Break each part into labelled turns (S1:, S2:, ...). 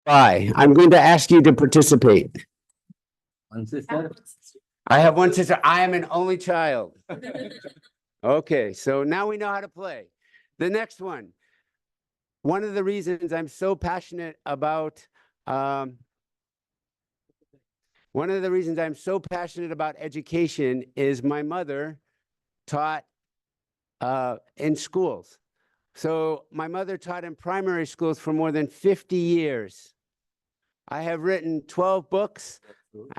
S1: Bye. I'm going to ask you to participate.
S2: One sister.
S1: I have one sister. I am an only child. Okay, so now we know how to play. The next one. One of the reasons I'm so passionate about education is my mother taught in schools. So my mother taught in primary schools for more than 50 years. I have written 12 books,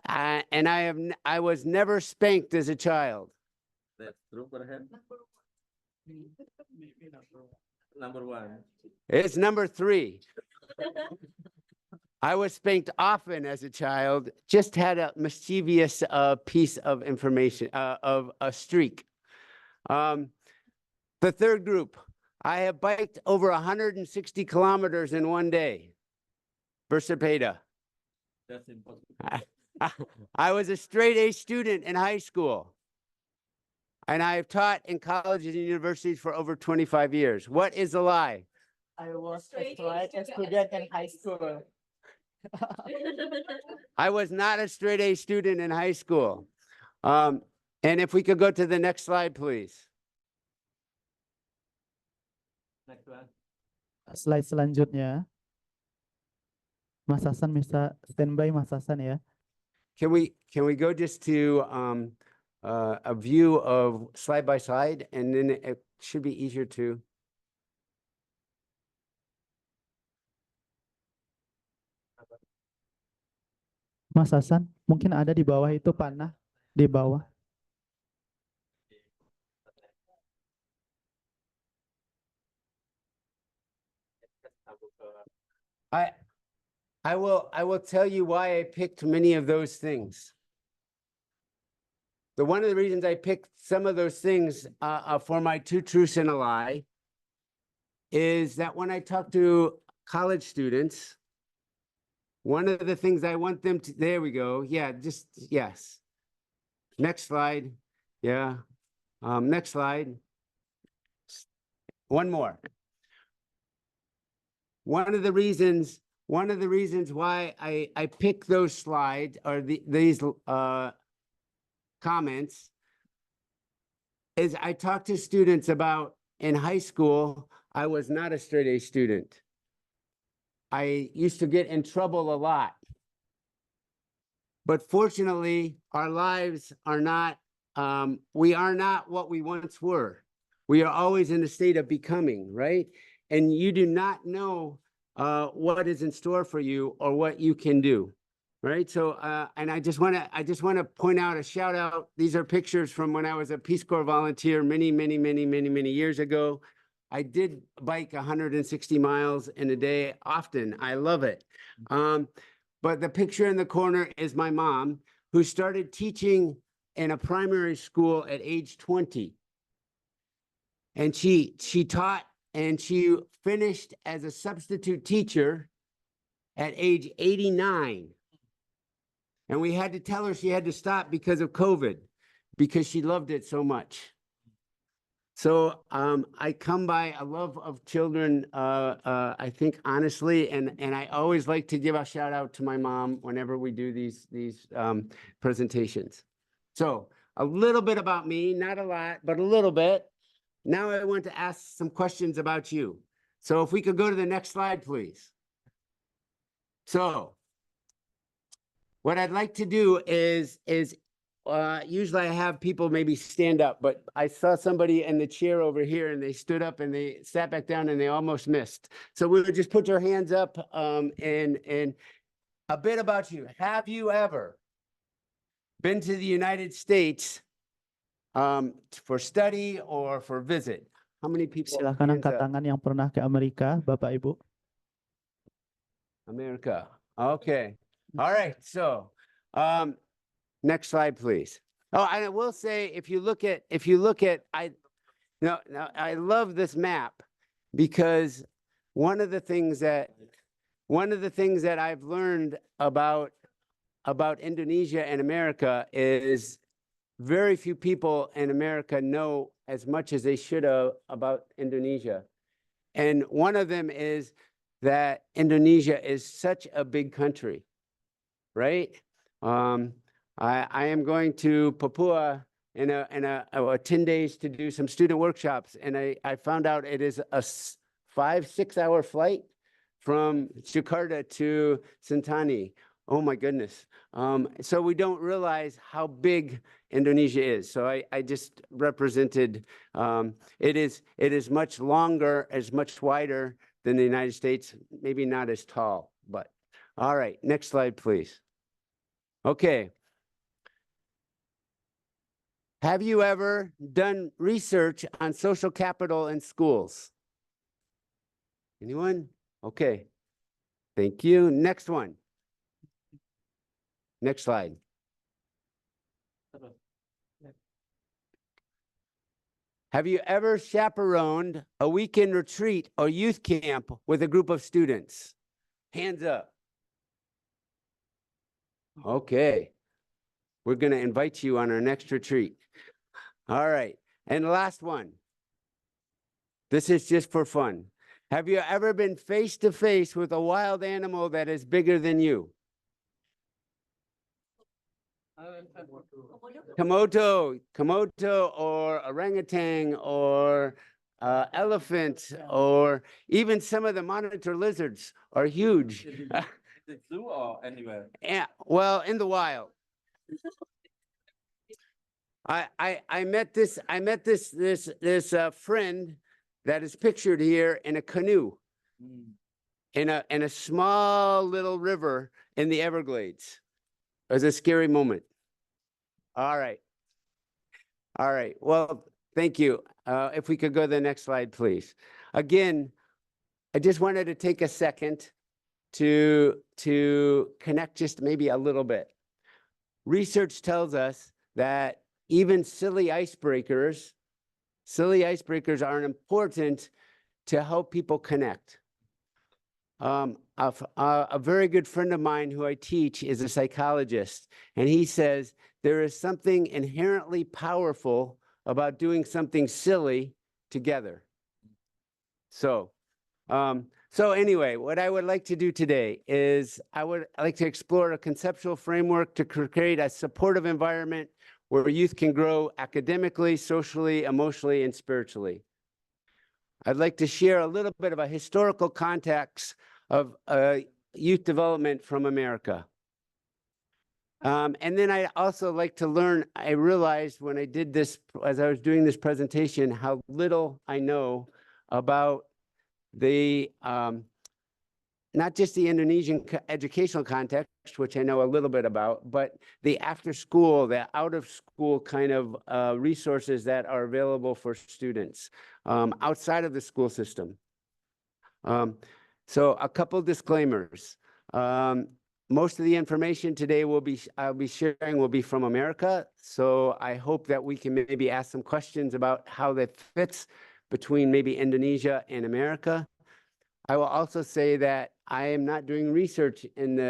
S1: and I was never spanked as a child.
S2: That's true, perhaps. Number one.
S1: It's number 3. I was spanked often as a child, just had a mischievous piece of information, of a streak. The third group, I have biked over 160 kilometers in one day. Bersepeda.
S2: That's impossible.
S1: I was a straight A student in high school. And I have taught in colleges and universities for over 25 years. What is a lie?
S3: I was a straight student in high school.
S1: I was not a straight A student in high school. And if we could go to the next slide, please.
S2: Next one.
S3: Slide selanjutnya. Mas Hasan bisa standby Mas Hasan ya.
S1: Can we go just to a view of slide by slide, and then it should be easier to.
S3: Mas Hasan, mungkin ada di bawah itu panah di bawah.
S1: I will tell you why I picked many of those things. One of the reasons I picked some of those things for my 2 truths and a lie is that when I talk to college students, one of the things I want them to, there we go. Yeah, just, yes. Next slide. Yeah. Next slide. One more. One of the reasons why I picked those slides or these comments is I talked to students about in high school, I was not a straight A student. I used to get in trouble a lot. But fortunately, our lives are not, we are not what we once were. We are always in a state of becoming, right? And you do not know what is in store for you or what you can do, right? So, and I just want to point out a shout out. These are pictures from when I was a Peace Corps volunteer many years ago. I did bike 160 miles in a day often. I love it. But the picture in the corner is my mom, who started teaching in a primary school at age 20. And she taught and she finished as a substitute teacher at age 89. And we had to tell her she had to stop because of COVID, because she loved it so much. So I come by a love of children, I think, honestly, and I always like to give a shout out to my mom whenever we do these presentations. So a little bit about me, not a lot, but a little bit. Now I want to ask some questions about you. So if we could go to the next slide, please. So what I'd like to do is usually I have people maybe stand up, but I saw somebody in the chair over here and they stood up and they sat back down and they almost missed. So we would just put your hands up and a bit about you. Have you ever been to the United States for study or for visit? How many people?
S3: Silakan
S1: Hands
S3: angkat
S1: up.
S3: tangan yang pernah ke Amerika, Bapak Ibu.
S1: America. Okay. All right. So next slide, please. Oh, and I will say, if you look at, I love this map because one of the things that I've learned about Indonesia and America is very few people in America know as much as they should about Indonesia. And one of them is that Indonesia is such a big country, right? I am going to Papua in 10 days to do some student workshops, and I found out it is a 5-6 hour flight from Jakarta to Sentani. Oh my goodness. So we don't realize how big Indonesia is. So I just represented, it is much longer, as much wider than the United States, maybe not as tall, but all right, next slide, please. Okay. Have you ever done research on social capital in schools? Anyone? Okay. Thank you. Next one. Next slide. Have you ever chaperoned a weekend retreat or youth camp with a group of students? Hands up. Okay. We're going to invite you on our next retreat. All right. And the last one. This is just for fun. Have you ever been face to face with a wild animal that is bigger than you? Komodo or orangutan or elephant, or even some of the monitor lizards are huge.
S2: In the zoo or anywhere?
S1: Yeah, well, in the wild. I met this friend that is pictured here in a canoe in a small little river in the Everglades. It was a scary moment. All right. All right. Well, thank you. If we could go to the next slide, please. Again, I just wanted to take a second to connect just maybe a little bit. Research tells us that even silly icebreakers are important to help people connect. A very good friend of mine who I teach is a psychologist, and he says there is something inherently powerful about doing something silly together. So anyway, what I would like to do today is I would like to explore a conceptual framework to create a supportive environment where youth can grow academically, socially, emotionally, and spiritually. I'd like to share a little bit of a historical context of youth development from America. And then I also like to learn, I realized when I did this, as I was doing this presentation, how little I know about the, not just the Indonesian educational context, which I know a little bit about, but the after school, the out of school kind of resources that are available for students outside of the school system. So a couple disclaimers. Most of the information today I'll be sharing will be from America. So I hope that we can maybe ask some questions about how that fits between maybe Indonesia and America. I will also say that I am not doing research in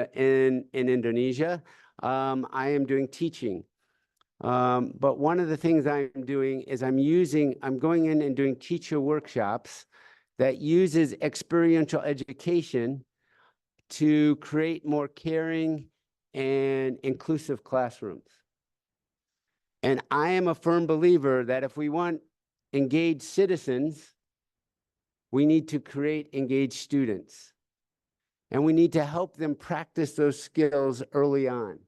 S1: Indonesia. I am doing teaching. But one of the things I'm doing is I'm going in and doing teacher workshops that uses experiential education to create more caring and inclusive classrooms. And I am a firm believer that if we want engaged citizens, we need to create engaged students. And we need to help them practice those skills early on.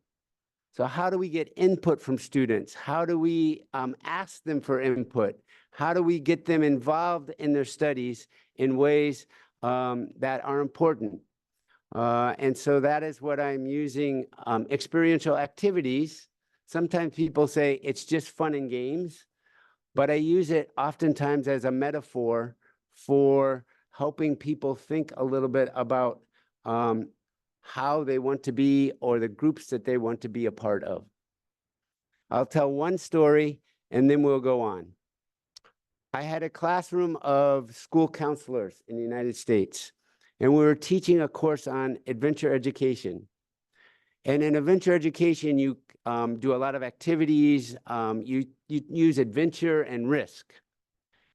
S1: So how do we get input from students? How do we ask them for input? How do we get them involved in their studies in ways that are important? And so that is what I'm using, experiential activities. Sometimes people say it's just fun and games, but I use it oftentimes as a metaphor for helping people think a little bit about how they want to be or the groups that they want to be a part of. I'll tell one story and then we'll go on. I had a classroom of school counselors in the United States, and we were teaching a course on adventure education. And in adventure education, you do a lot of activities, you use adventure and risk.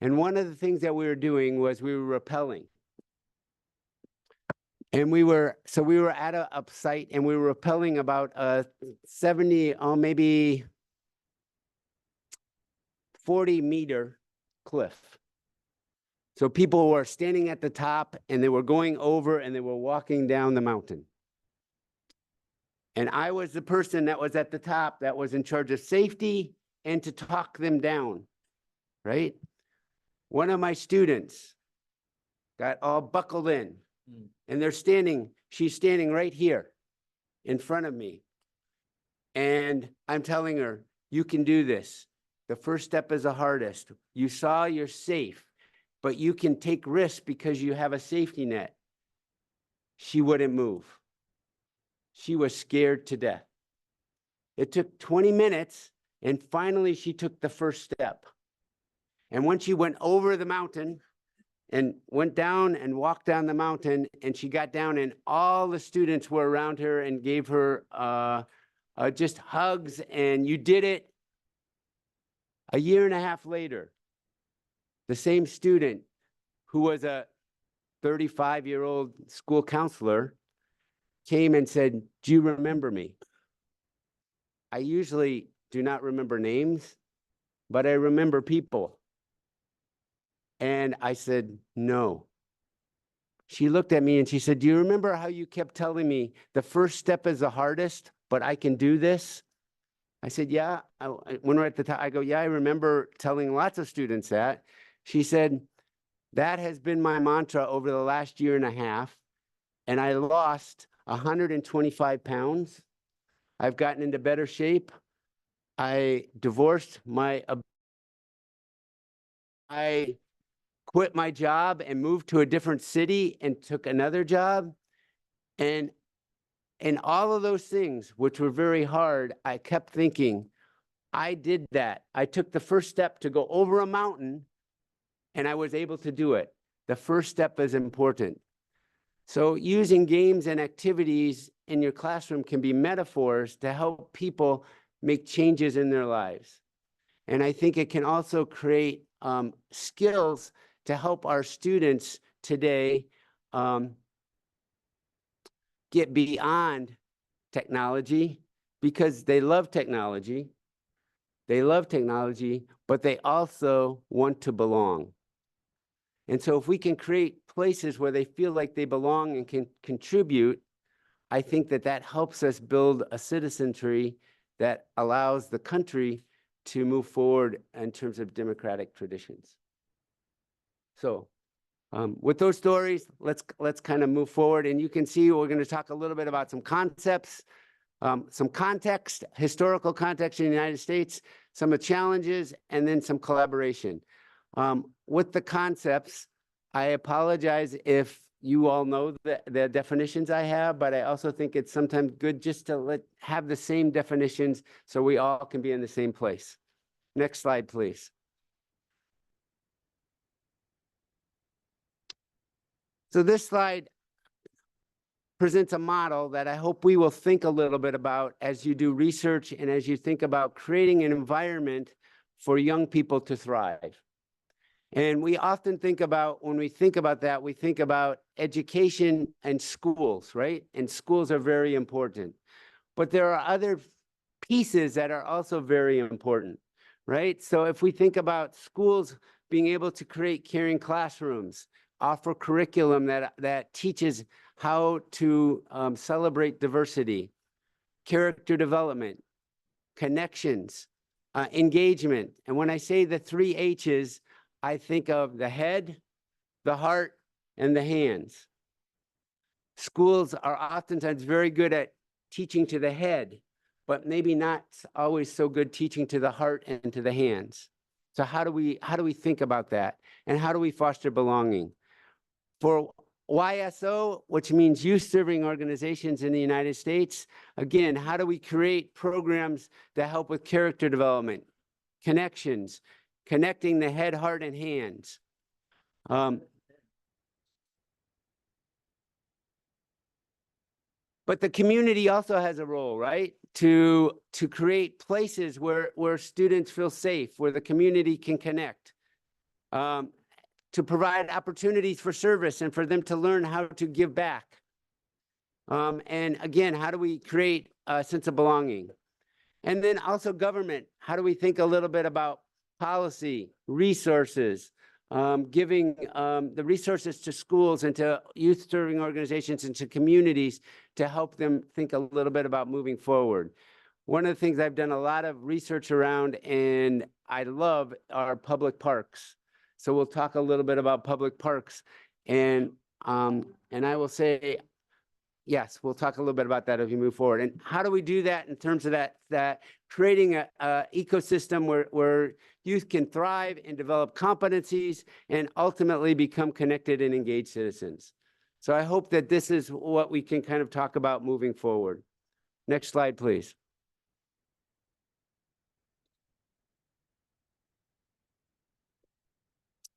S1: And one of the things that we were doing was we were rappelling. And we were at a site and we were rappelling about a 70, maybe 40-meter cliff. So people were standing at the top and they were going over and they were walking down the mountain. And I was the person that was at the top that was in charge of safety and to talk them down, right? One of my students got all buckled in and she's standing right here in front of me. And I'm telling her, you can do this. The first step is the hardest. You saw you're safe, but you can take risks because you have a safety net. She wouldn't move. She was scared to death. It took 20 minutes, and finally she took the first step. And when she went over the mountain and went down and walked down the mountain, and she got down, and all the students were around her and gave her just hugs, and you did it. A year and a half later, the same student who was a 35-year-old school counselor came and said, "Do you remember me?" I usually do not remember names, but I remember people. And I said, "No." She looked at me and she said, "Do you remember how you kept telling me the first step is the hardest, but I can do this?" I said, "Yeah." When we're at the top, I go, "Yeah, I remember telling lots of students that." She said, "That has been my mantra over the last year and a half. And I lost 125 pounds. I've gotten into better shape. I divorced I quit my job and moved to a different city and took another job. And all of those things, which were very hard, I kept thinking, I did that. I took the first step to go over a mountain and I was able to do it. The first step is important. So using games and activities in your classroom can be metaphors to help people make changes in their lives. And I think it can also create skills to help our students today get beyond technology, because they love technology. They love technology, but they also want to belong. And so if we can create places where they feel like they belong and can contribute, I think that that helps us build a citizenry that allows the country to move forward in terms of democratic traditions. So with those stories, let's kind of move forward. And you can see we're going to talk a little bit about some concepts, some context, historical context in the United States, some of the challenges, and then some collaboration. With the concepts, I apologize if you all know the definitions I have, but I also think it's sometimes good just to have the same definitions so we all can be in the same place. Next slide, please. So this slide presents a model that I hope we will think a little bit about as you do research and as you think about creating an environment for young people to thrive. And we often think about, when we think about that, we think about education and schools, right? And schools are very important. But there are other pieces that are also very important, right? So if we think about schools being able to create caring classrooms, offer curriculum that teaches how to celebrate diversity, character development, connections, engagement. And when I say the 3 H's, I think of the head, the heart, and the hands. Schools are oftentimes very good at teaching to the head, but maybe not always so good teaching to the heart and to the hands. So how do we think about that? And how do we foster belonging? For YSO, which means youth serving organizations in the United States, again, how do we create programs that help with character development, connections, connecting the head, heart, and hands? But the community also has a role, right? To create places where students feel safe, where the community can connect, to provide opportunities for service and for them to learn how to give back, And again, how do we create a sense of belonging? And then also government. How do we think a little bit about policy, resources, giving the resources to schools and to youth serving organizations and to communities to help them think a little bit about moving forward. One of the things I've done a lot of research around and I love are public parks. So we'll talk a little bit about public parks, and I will say, yes, we'll talk a little bit about that as we move forward. And how do we do that in terms of that creating a ecosystem where youth can thrive and develop competencies and ultimately become connected and engaged citizens? So I hope that this is what we can kind of talk about moving forward. Next slide, please.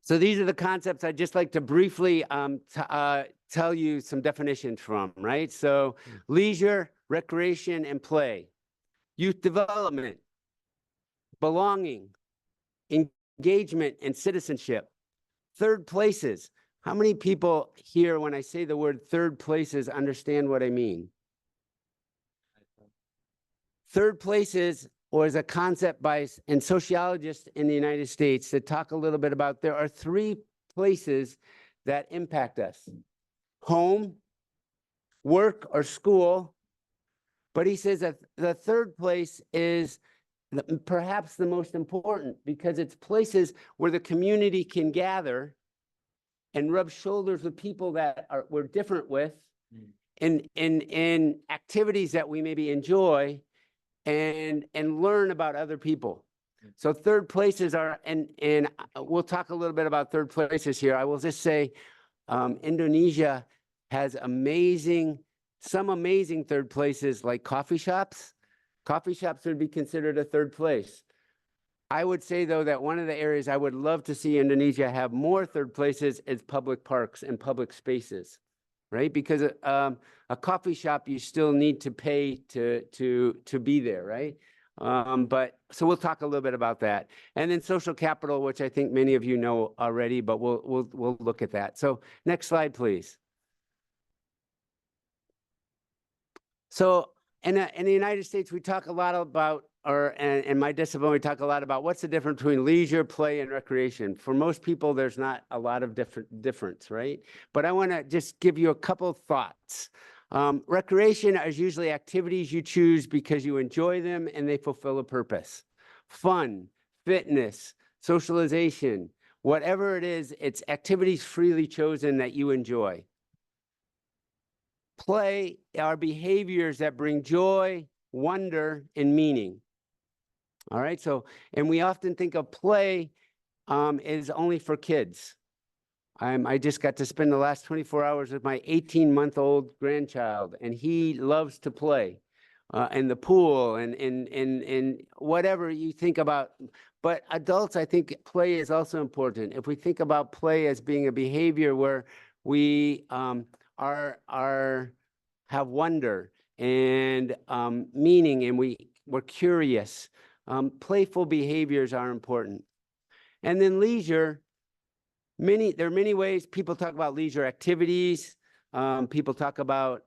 S1: So these are the concepts I'd just like to briefly tell you some definitions from, right? So leisure, recreation, and play, youth development, belonging, engagement, and citizenship. Third places. How many people here, when I say the word third places, understand what I mean? Third places was a concept by and sociologists in the United States that talk a little bit about there are three places that impact us: home, work, or school. But he says that the third place is perhaps the most important because it's places where the community can gather and rub shoulders with people that we're different with, in activities that we maybe enjoy, and learn about other people. So third places are, and we'll talk a little bit about third places here. I will just say Indonesia has some amazing third places, like coffee shops. Coffee shops would be considered a third place. I would say, though, that one of the areas I would love to see Indonesia have more third places is public parks and public spaces, right? Because a coffee shop, you still need to pay to be there, right? But so we'll talk a little bit about that. And then social capital, which I think many of you know already, but we'll look at that. So next slide, please. So in the United States, we talk a lot about, or in my discipline, we talk a lot about what's the difference between leisure, play, and recreation. For most people, there's not a lot of difference, right? But I want to just give you a couple of thoughts. Recreation is usually activities you choose because you enjoy them and they fulfill a purpose. Fun, fitness, socialization, whatever it is, it's activities freely chosen that you enjoy. Play are behaviors that bring joy, wonder, and meaning. All right, so, and we often think of play is only for kids. I just got to spend the last 24 hours with my 18-month-old grandchild, and he loves to play in the pool and whatever you think about. But adults, I think play is also important. If we think about play as being a behavior where we have wonder and meaning, and we're curious. Playful behaviors are important. And then leisure, there are many ways people talk about leisure activities. People talk about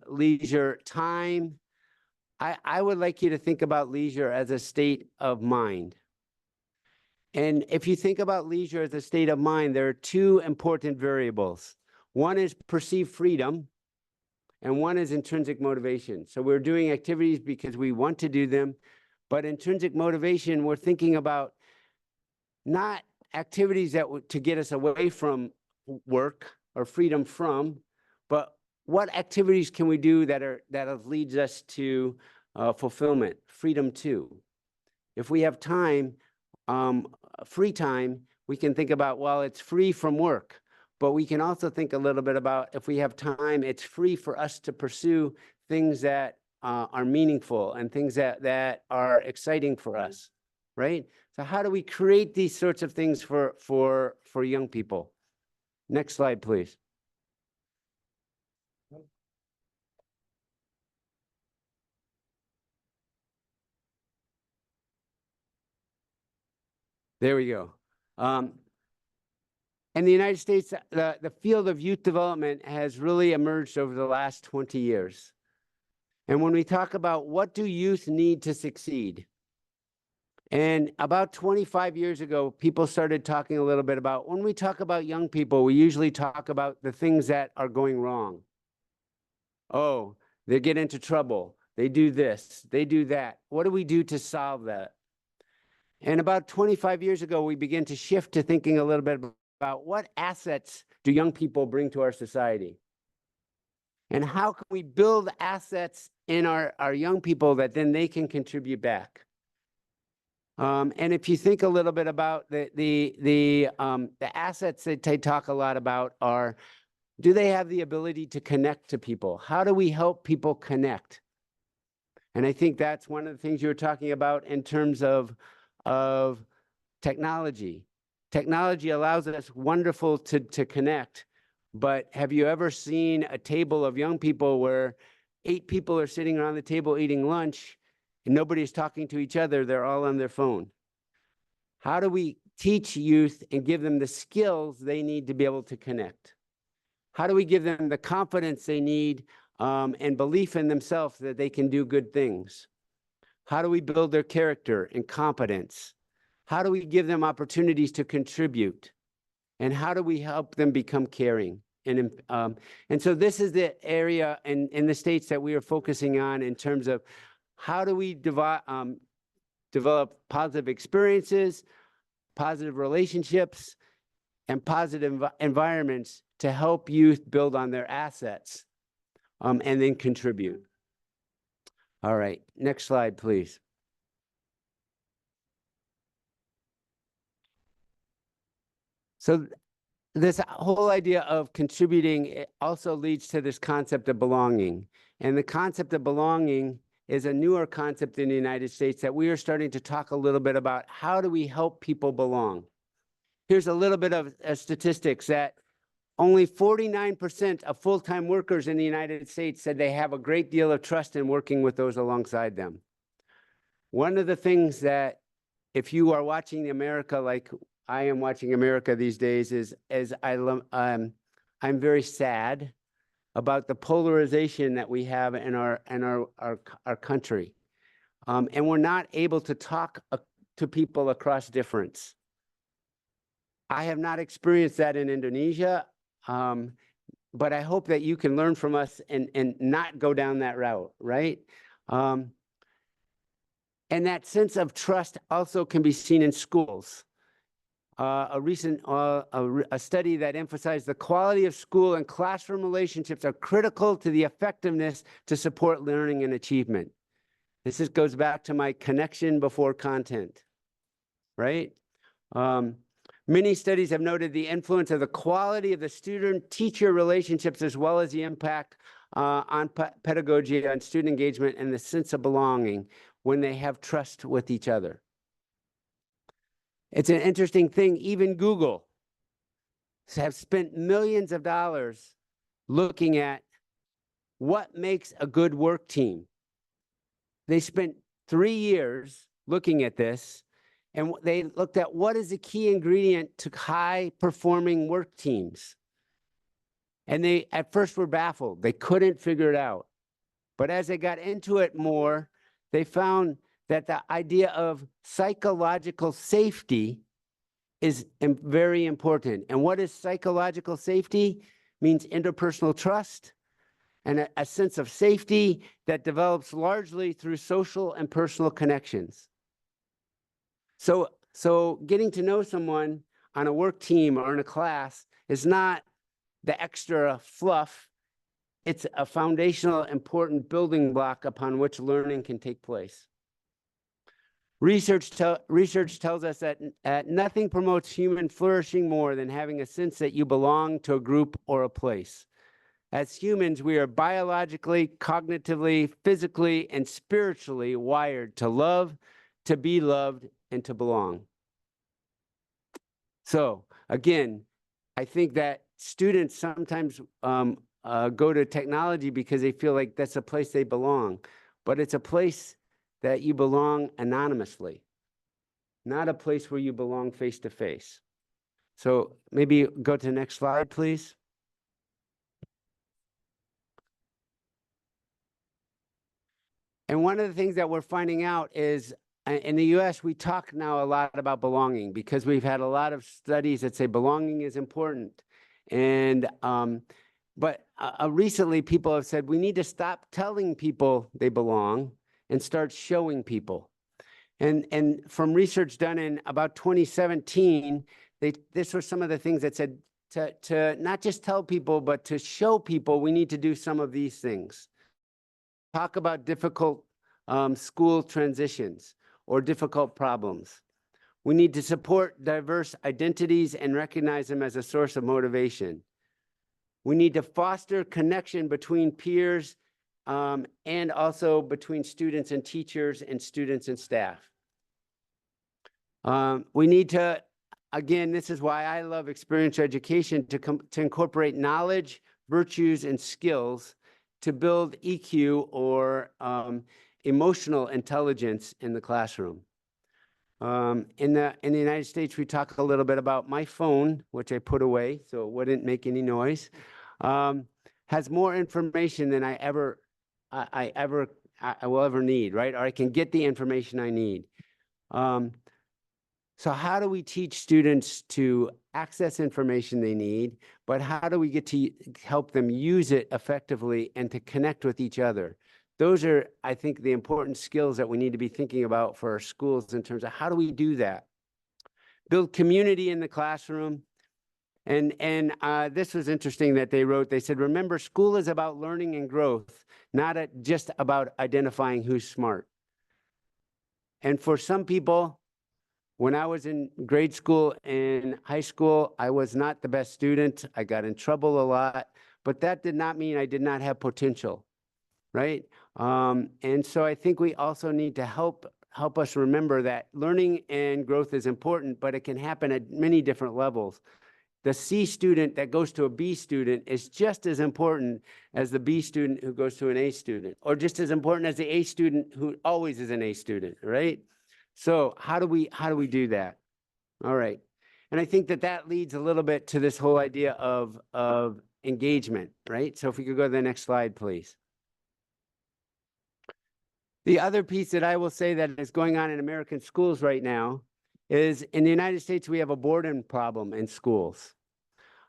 S1: leisure time. I would like you to think about leisure as a state of mind. And if you think about leisure as a state of mind, there are two important variables. One is perceived freedom, and one is intrinsic motivation. So we're doing activities because we want to do them, but intrinsic motivation, we're thinking about not activities to get us away from work or freedom from, but what activities can we do that leads us to fulfillment, freedom to. If we have time, free time, we can think about, well, it's free from work. But we can also think a little bit about, if we have time, it's free for us to pursue things that are meaningful and things that are exciting for us, right? So how do we create these sorts of things for young people? Next slide, please. There we go. in the United States, the field of youth development has really emerged over the last 20 years. And when we talk about what do youth need to succeed, and about 25 years ago, people started talking a little bit about, when we talk about young people, we usually talk about the things that are going wrong. Oh, they get into trouble. They do this, they do that. What do we do to solve that? And about 25 years ago, we began to shift to thinking a little bit about what assets do young people bring to our society? And how can we build assets in our young people that then they can contribute back? And if you think a little bit about the assets that they talk a lot about are, do they have the ability to connect to people? How do we help people connect? And I think that's one of the things you were talking about in terms of technology. Technology allows us wonderful to connect, but have you ever seen a table of young people where 8 people are sitting around the table eating lunch and nobody's talking to each other, they're all on their phone? How do we teach youth and give them the skills they need to be able to connect? How do we give them the confidence they need and belief in themselves that they can do good things? How do we build their character and competence? How do we give them opportunities to contribute? And how do we help them become caring? And so this is the area in the states that we are focusing on in terms of how do we develop positive experiences, positive relationships, and positive environments to help youth build on their assets and then contribute. All right, next slide, please. So this whole idea of contributing, it also leads to this concept of belonging. And the concept of belonging is a newer concept in the United States that we are starting to talk a little bit about. How do we help people belong? Here's a little bit of statistics that only 49% of full-time workers in the United States said they have a great deal of trust in working with those alongside them. One of the things that, if you are watching America like I am watching America these days, is I'm very sad about the polarization that we have in our country, and we're not able to talk to people across difference. I have not experienced that in Indonesia, but I hope that you can learn from us and not go down that route, right? And that sense of trust also can be seen in schools. A recent study that emphasized the quality of school and classroom relationships are critical to the effectiveness to support learning and achievement. This just goes back to my connection before content, right? Many studies have noted the influence of the quality of the student-teacher relationships, as well as the impact on pedagogy, on student engagement, and the sense of belonging when they have trust with each other. It's an interesting thing. Even Google have spent millions of dollars looking at what makes a good work team. They spent 3 years looking at this, and they looked at what is the key ingredient to high-performing work teams. And they, at first, were baffled. They couldn't figure it out. But as they got into it more, they found that the idea of psychological safety is very important. And what is psychological safety? Means interpersonal trust and a sense of safety that develops largely through social and personal connections. So getting to know someone on a work team or in a class is not the extra fluff. It's a foundational, important building block upon which learning can take place. Research tells us that nothing promotes human flourishing more than having a sense that you belong to a group or a place. As humans, we are biologically, cognitively, physically, and spiritually wired to love, to be loved, and to belong. So again, I think that students sometimes go to technology because they feel like that's a place they belong, but it's a place that you belong anonymously, not a place where you belong face to face. So maybe go to the next slide, please. And one of the things that we're finding out is in the US, we talk now a lot about belonging because we've had a lot of studies that say belonging is important. And but recently people have said we need to stop telling people they belong and start showing people. And from research done in about 2017, this was some of the things that said to not just tell people, but to show people we need to do some of these things. Talk about difficult school transitions or difficult problems. We need to support diverse identities and recognize them as a source of motivation. We need to foster connection between peers and also between students and teachers and students and staff. We need to, again, this is why I love experiential education, to incorporate knowledge, virtues, and skills to build EQ or emotional intelligence in the classroom. In the United States, we talk a little bit about my phone, which I put away so it wouldn't make any noise, has more information than I will ever need, right? Or I can get the information I need. So how do we teach students to access information they need, but how do we get to help them use it effectively and to connect with each other? Those are, I think, the important skills that we need to be thinking about for our schools in terms of how do we do that? Build community in the classroom. And this was interesting that they wrote, they said, remember, school is about learning and growth, not just about identifying who's smart. And for some people, when I was in grade school and high school, I was not the best student. I got in trouble a lot, but that did not mean I did not have potential, right? And so I think we also need to help us remember that learning and growth is important, but it can happen at many different levels. The C student that goes to a B student is just as important as the B student who goes to an A student, or just as important as the A student who always is an A student, right? So how do we do that? All right. And I think that leads a little bit to this whole idea of engagement, right? So if we could go to the next slide, please. The other piece that I will say that is going on in American schools right now is in the United States, we have a boredom problem in schools.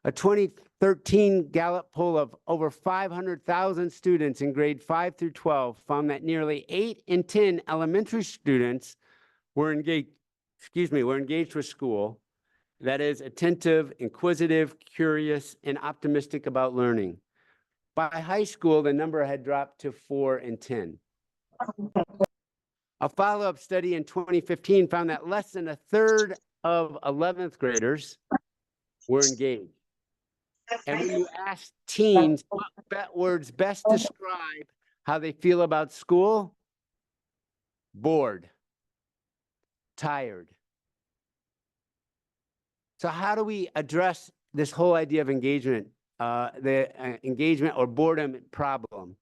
S1: A 2013 Gallup poll of over 500,000 students in grade 5 through 12 found that nearly 8 in 10 elementary students were engaged with school, that is attentive, inquisitive, curious, and optimistic about learning. By high school, the number had dropped to 4 in 10. A follow-up study in 2015 found that less than a third of 11th graders were engaged. And when you ask teens what words best describe how they feel about school, bored, tired. So how do we address this whole idea of engagement, engagement or boredom problem?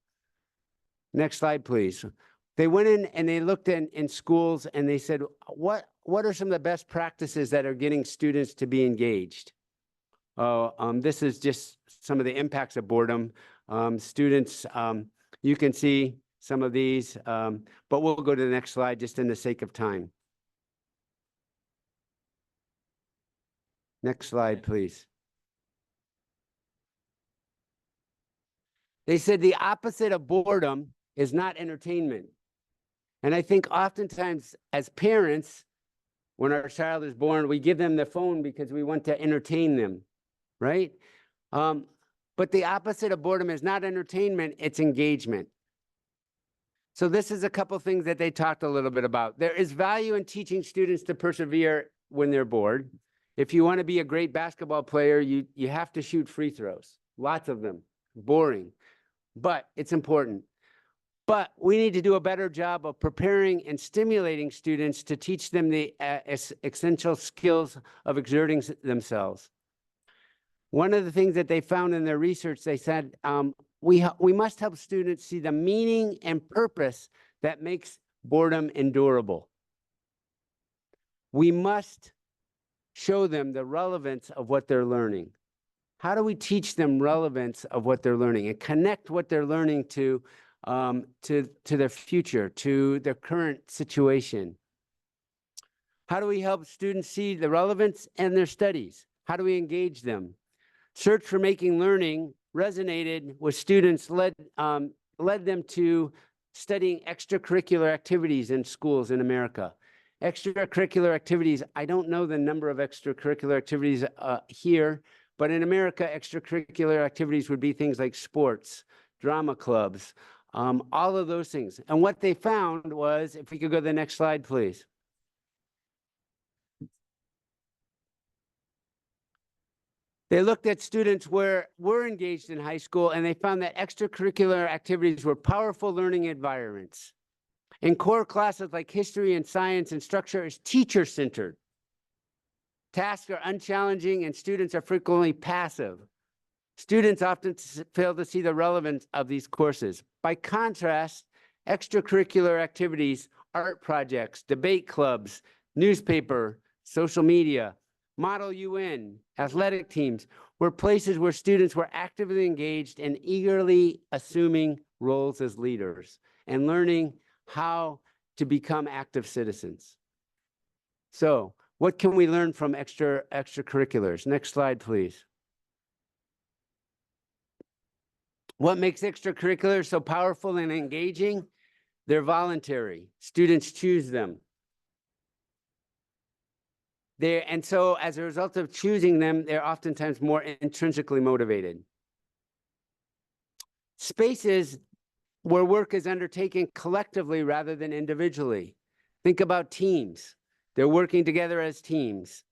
S1: Next slide, please. They went in and they looked in schools and they said, what are some of the best practices that are getting students to be engaged? This is just some of the impacts of boredom. Students, you can see some of these, but we'll go to the next slide just in the sake of time. Next slide, please. They said the opposite of boredom is not entertainment. And I think oftentimes as parents, when our child is born, we give them the phone because we want to entertain them, right? But the opposite of boredom is not entertainment, it's engagement. So this is a couple things that they talked a little bit about. There is value in teaching students to persevere when they're bored. If you want to be a great basketball player, you have to shoot free throws, lots of them, boring, but it's important. But we need to do a better job of preparing and stimulating students to teach them the essential skills of exerting themselves. One of the things that they found in their research, they said, we must help students see the meaning and purpose that makes boredom endurable. We must show them the relevance of what they're learning? How do we teach them relevance of what they're learning and connect what they're learning to their future, to their current situation? How do we help students see the relevance in their studies? How do we engage them? Search for Making Learning resonated with students, led them to studying extracurricular activities in schools in America. Extracurricular activities, I don't know the number of extracurricular activities here, but in America, extracurricular activities would be things like sports, drama clubs, all of those things. And what they found was, if we could go to the next slide, please. They looked at students were engaged in high school, and they found that extracurricular activities were powerful learning environments. In core classes like history and science, and structure is teacher-centered. Tasks are unchallenging, and students are frequently passive. Students often fail to see the relevance of these courses. By contrast, extracurricular activities, art projects, debate clubs, newspaper, social media, Model UN, athletic teams, were places where students were actively engaged and eagerly assuming roles as leaders and learning how to become active citizens. So, what can we learn from extracurriculars? Next slide, please. What makes extracurriculars so powerful and engaging? They're voluntary. Students choose them. And so as a result of choosing them, they're oftentimes more intrinsically motivated. Spaces where work is undertaken collectively rather than individually. Think about teams. They're working together as teams.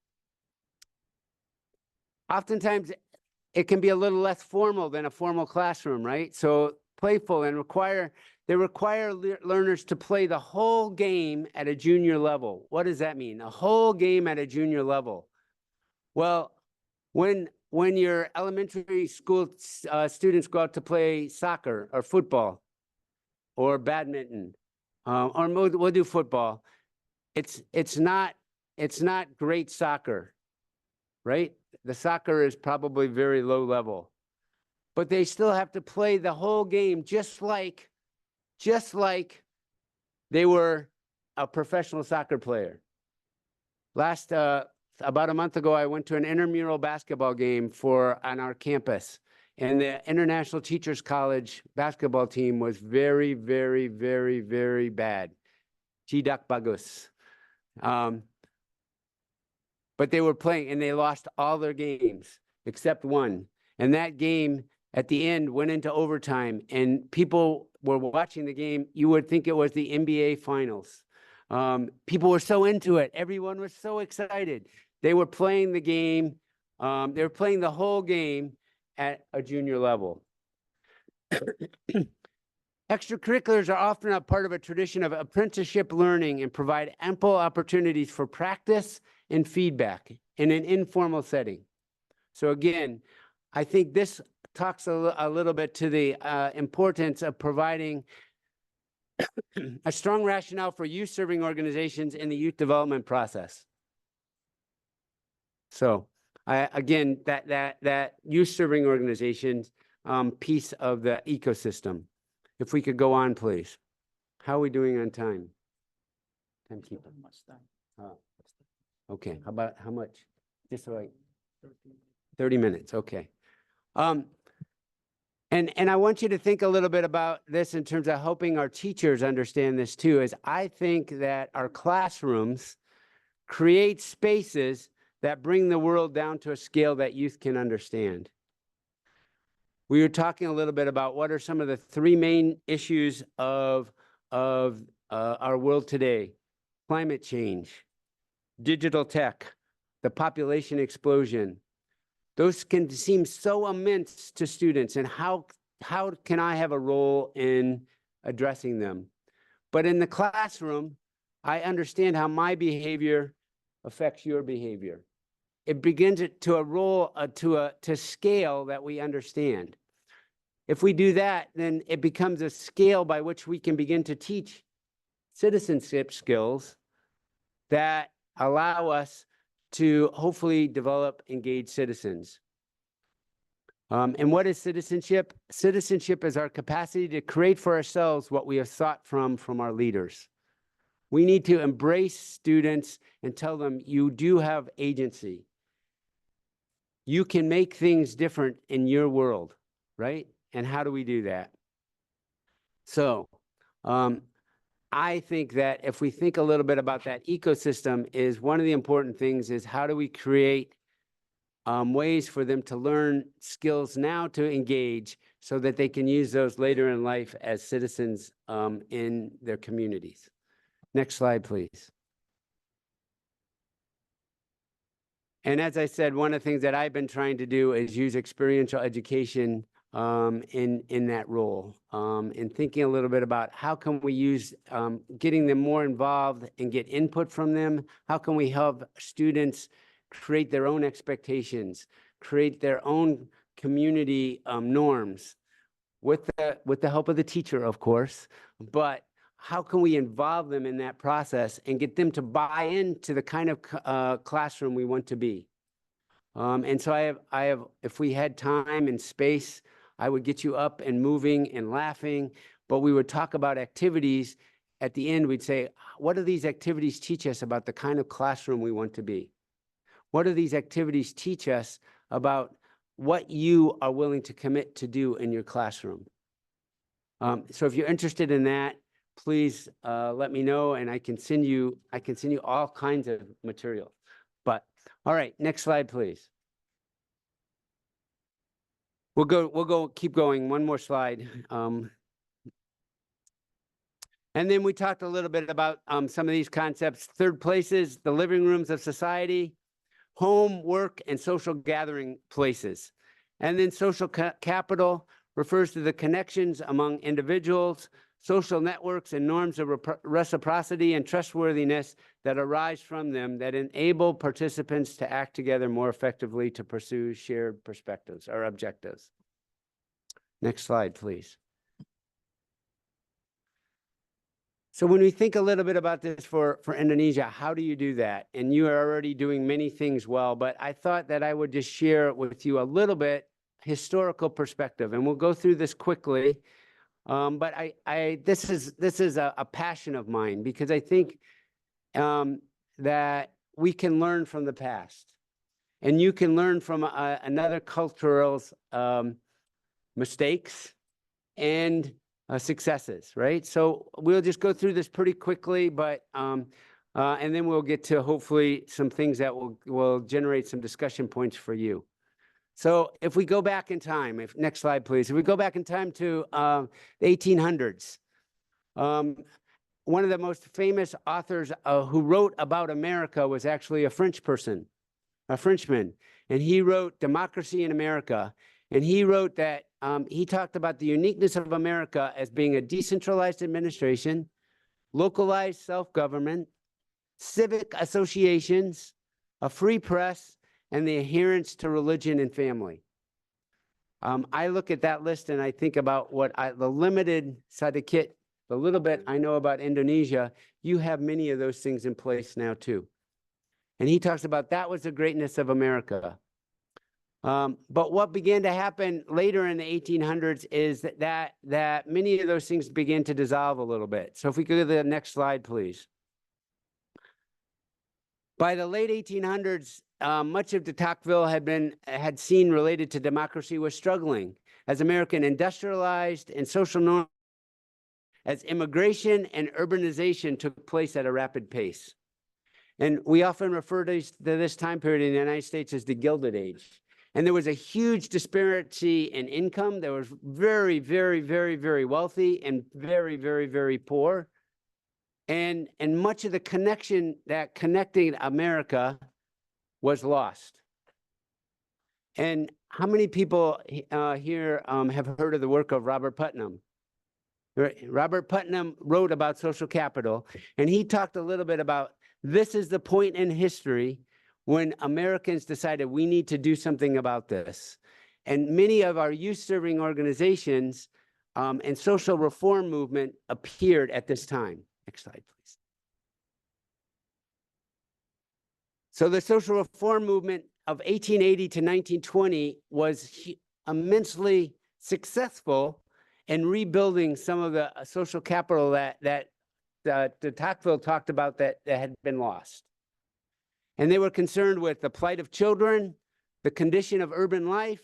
S1: Oftentimes, it can be a little less formal than a formal classroom, right? So playful and they require learners to play the whole game at a junior level. What does that mean? A whole game at a junior level. Well, when your elementary school students go out to play soccer or football or badminton, or we'll do football, it's not great soccer, right? The soccer is probably very low level, but they still have to play the whole game just like they were a professional soccer player. About a month ago, I went to an intramural basketball game on our campus, and the International Teachers College basketball team was very, very, very, very bad. Tidak bagus. But they were playing, and they lost all their games except one. And that game, at the end, went into overtime, and people were watching the game. You would think it was the NBA Finals. People were so into it. Everyone was so excited. They were playing the game. They were playing the whole game at a junior level. Extracurriculars are often a part of a tradition of apprenticeship learning and provide ample opportunities for practice and feedback in an informal setting. So again, I think this talks a little bit to the importance of providing a strong rationale for youth-serving organizations in the youth development process. So, again, that youth-serving organizations piece of the ecosystem. If we could go on, please. How are we doing on time? Timekeeper. Okay. How much? Just like 30 minutes. Okay. And I want you to think a little bit about this in terms of helping our teachers understand this too, is I think that our classrooms create spaces that bring the world down to a scale that youth can understand. We were talking a little bit about what are some of the three main issues of our world today: climate change, digital tech, the population explosion. Those can seem so immense to students, and how can I have a role in addressing them? But in the classroom, I understand how my behavior affects your behavior. It begins to a role to scale that we understand. If we do that, then it becomes a scale by which we can begin to teach citizenship skills that allow us to hopefully develop engaged citizens. And what is citizenship? Citizenship is our capacity to create for ourselves what we have sought from our leaders. We need to embrace students and tell them you do have agency. You can make things different in your world, right? And how do we do that? So I think that if we think a little bit about that ecosystem, is one of the important things is how do we create ways for them to learn skills now to engage so that they can use those later in life as citizens in their communities. Next slide, please. And as I said, one of the things that I've been trying to do is use experiential education in that role, and thinking a little bit about how can we use getting them more involved and get input from them. How can we help students create their own expectations, create their own community norms with the help of the teacher, of course, but how can we involve them in that process and get them to buy into the kind of classroom we want to be? And so I have, if we had time and space, I would get you up and moving and laughing, but we would talk about activities. At the end, we'd say, what do these activities teach us about the kind of classroom we want to be? What do these activities teach us about what you are willing to commit to do in your classroom? So if you're interested in that, please let me know, and I can send you all kinds of material. But all right, next slide, please. We'll keep going. One more slide. And then we talked a little bit about some of these concepts. Third places, the living rooms of society, home, work, and social gathering places. And then social capital refers to the connections among individuals, social networks, and norms of reciprocity and trustworthiness that arise from them that enable participants to act together more effectively to pursue shared perspectives or objectives. Next slide, please. So when we think a little bit about this for Indonesia, how do you do that? And you are already doing many things well, but I thought that I would just share with you a little bit historical perspective, and we'll go through this quickly. But this is a passion of mine, because I think that we can learn from the past, and you can learn from another cultural's mistakes and successes, right? So we'll just go through this pretty quickly, but and then we'll get to hopefully some things that will generate some discussion points for you. So if we go back in time, next slide, please. If we go back in time to the 1800s, one of the most famous authors who wrote about America was actually a Frenchman, and he wrote Democracy in America. And he wrote that he talked about the uniqueness of America as being a decentralized administration, localized self-government, civic associations, a free press, and the adherence to religion and family. I look at that list and I think about the limited sedikit, the little bit I know about Indonesia. You have many of those things in place now too. And he talks about that was the greatness of America. But what began to happen later in the 1800s is that many of those things began to dissolve a little bit. So if we go to the next slide, please. By the late 1800s, much of the Tocqueville had seen related to democracy was struggling as American industrialized and social norms, as immigration and urbanization took place at a rapid pace. And we often refer to this time period in the United States as the Gilded Age. And there was a huge disparity in income. There was very, very, very, very wealthy and very, very, very poor. And much of the connection that connected America was lost. And how many people here have heard of the work of Robert Putnam? Robert Putnam wrote about social capital, and he talked a little bit about this is the point in history when Americans decided we need to do something about this. And many of our youth-serving organizations and social reform movement appeared at this time. Next slide, please. So the social reform movement of 1880 to 1920 was immensely successful in rebuilding some of the social capital that de Tocqueville talked about that had been lost. And they were concerned with the plight of children, the condition of urban life,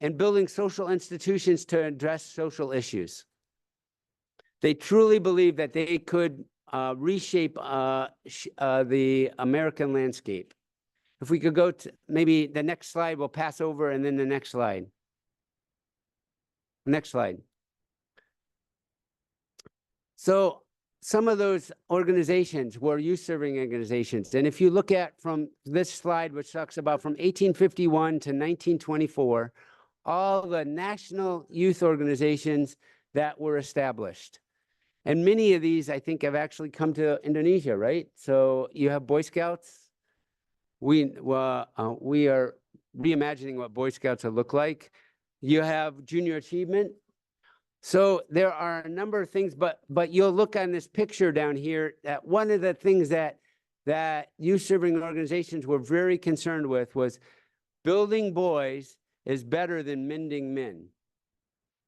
S1: and building social institutions to address social issues. They truly believed that they could reshape the American landscape. If we could go to maybe the next slide, we'll pass over, and then the next slide. Next slide. So some of those organizations were youth-serving organizations. And if you look at from this slide, which talks about from 1851 to 1924, all the national youth organizations that were established. And many of these, I think, have actually come to Indonesia, right? So you have Boy Scouts. We are reimagining what Boy Scouts will look like. You have Junior Achievement. So there are a number of things, but you'll look on this picture down here that one of the things that youth-serving organizations were very concerned with was building boys is better than mending men.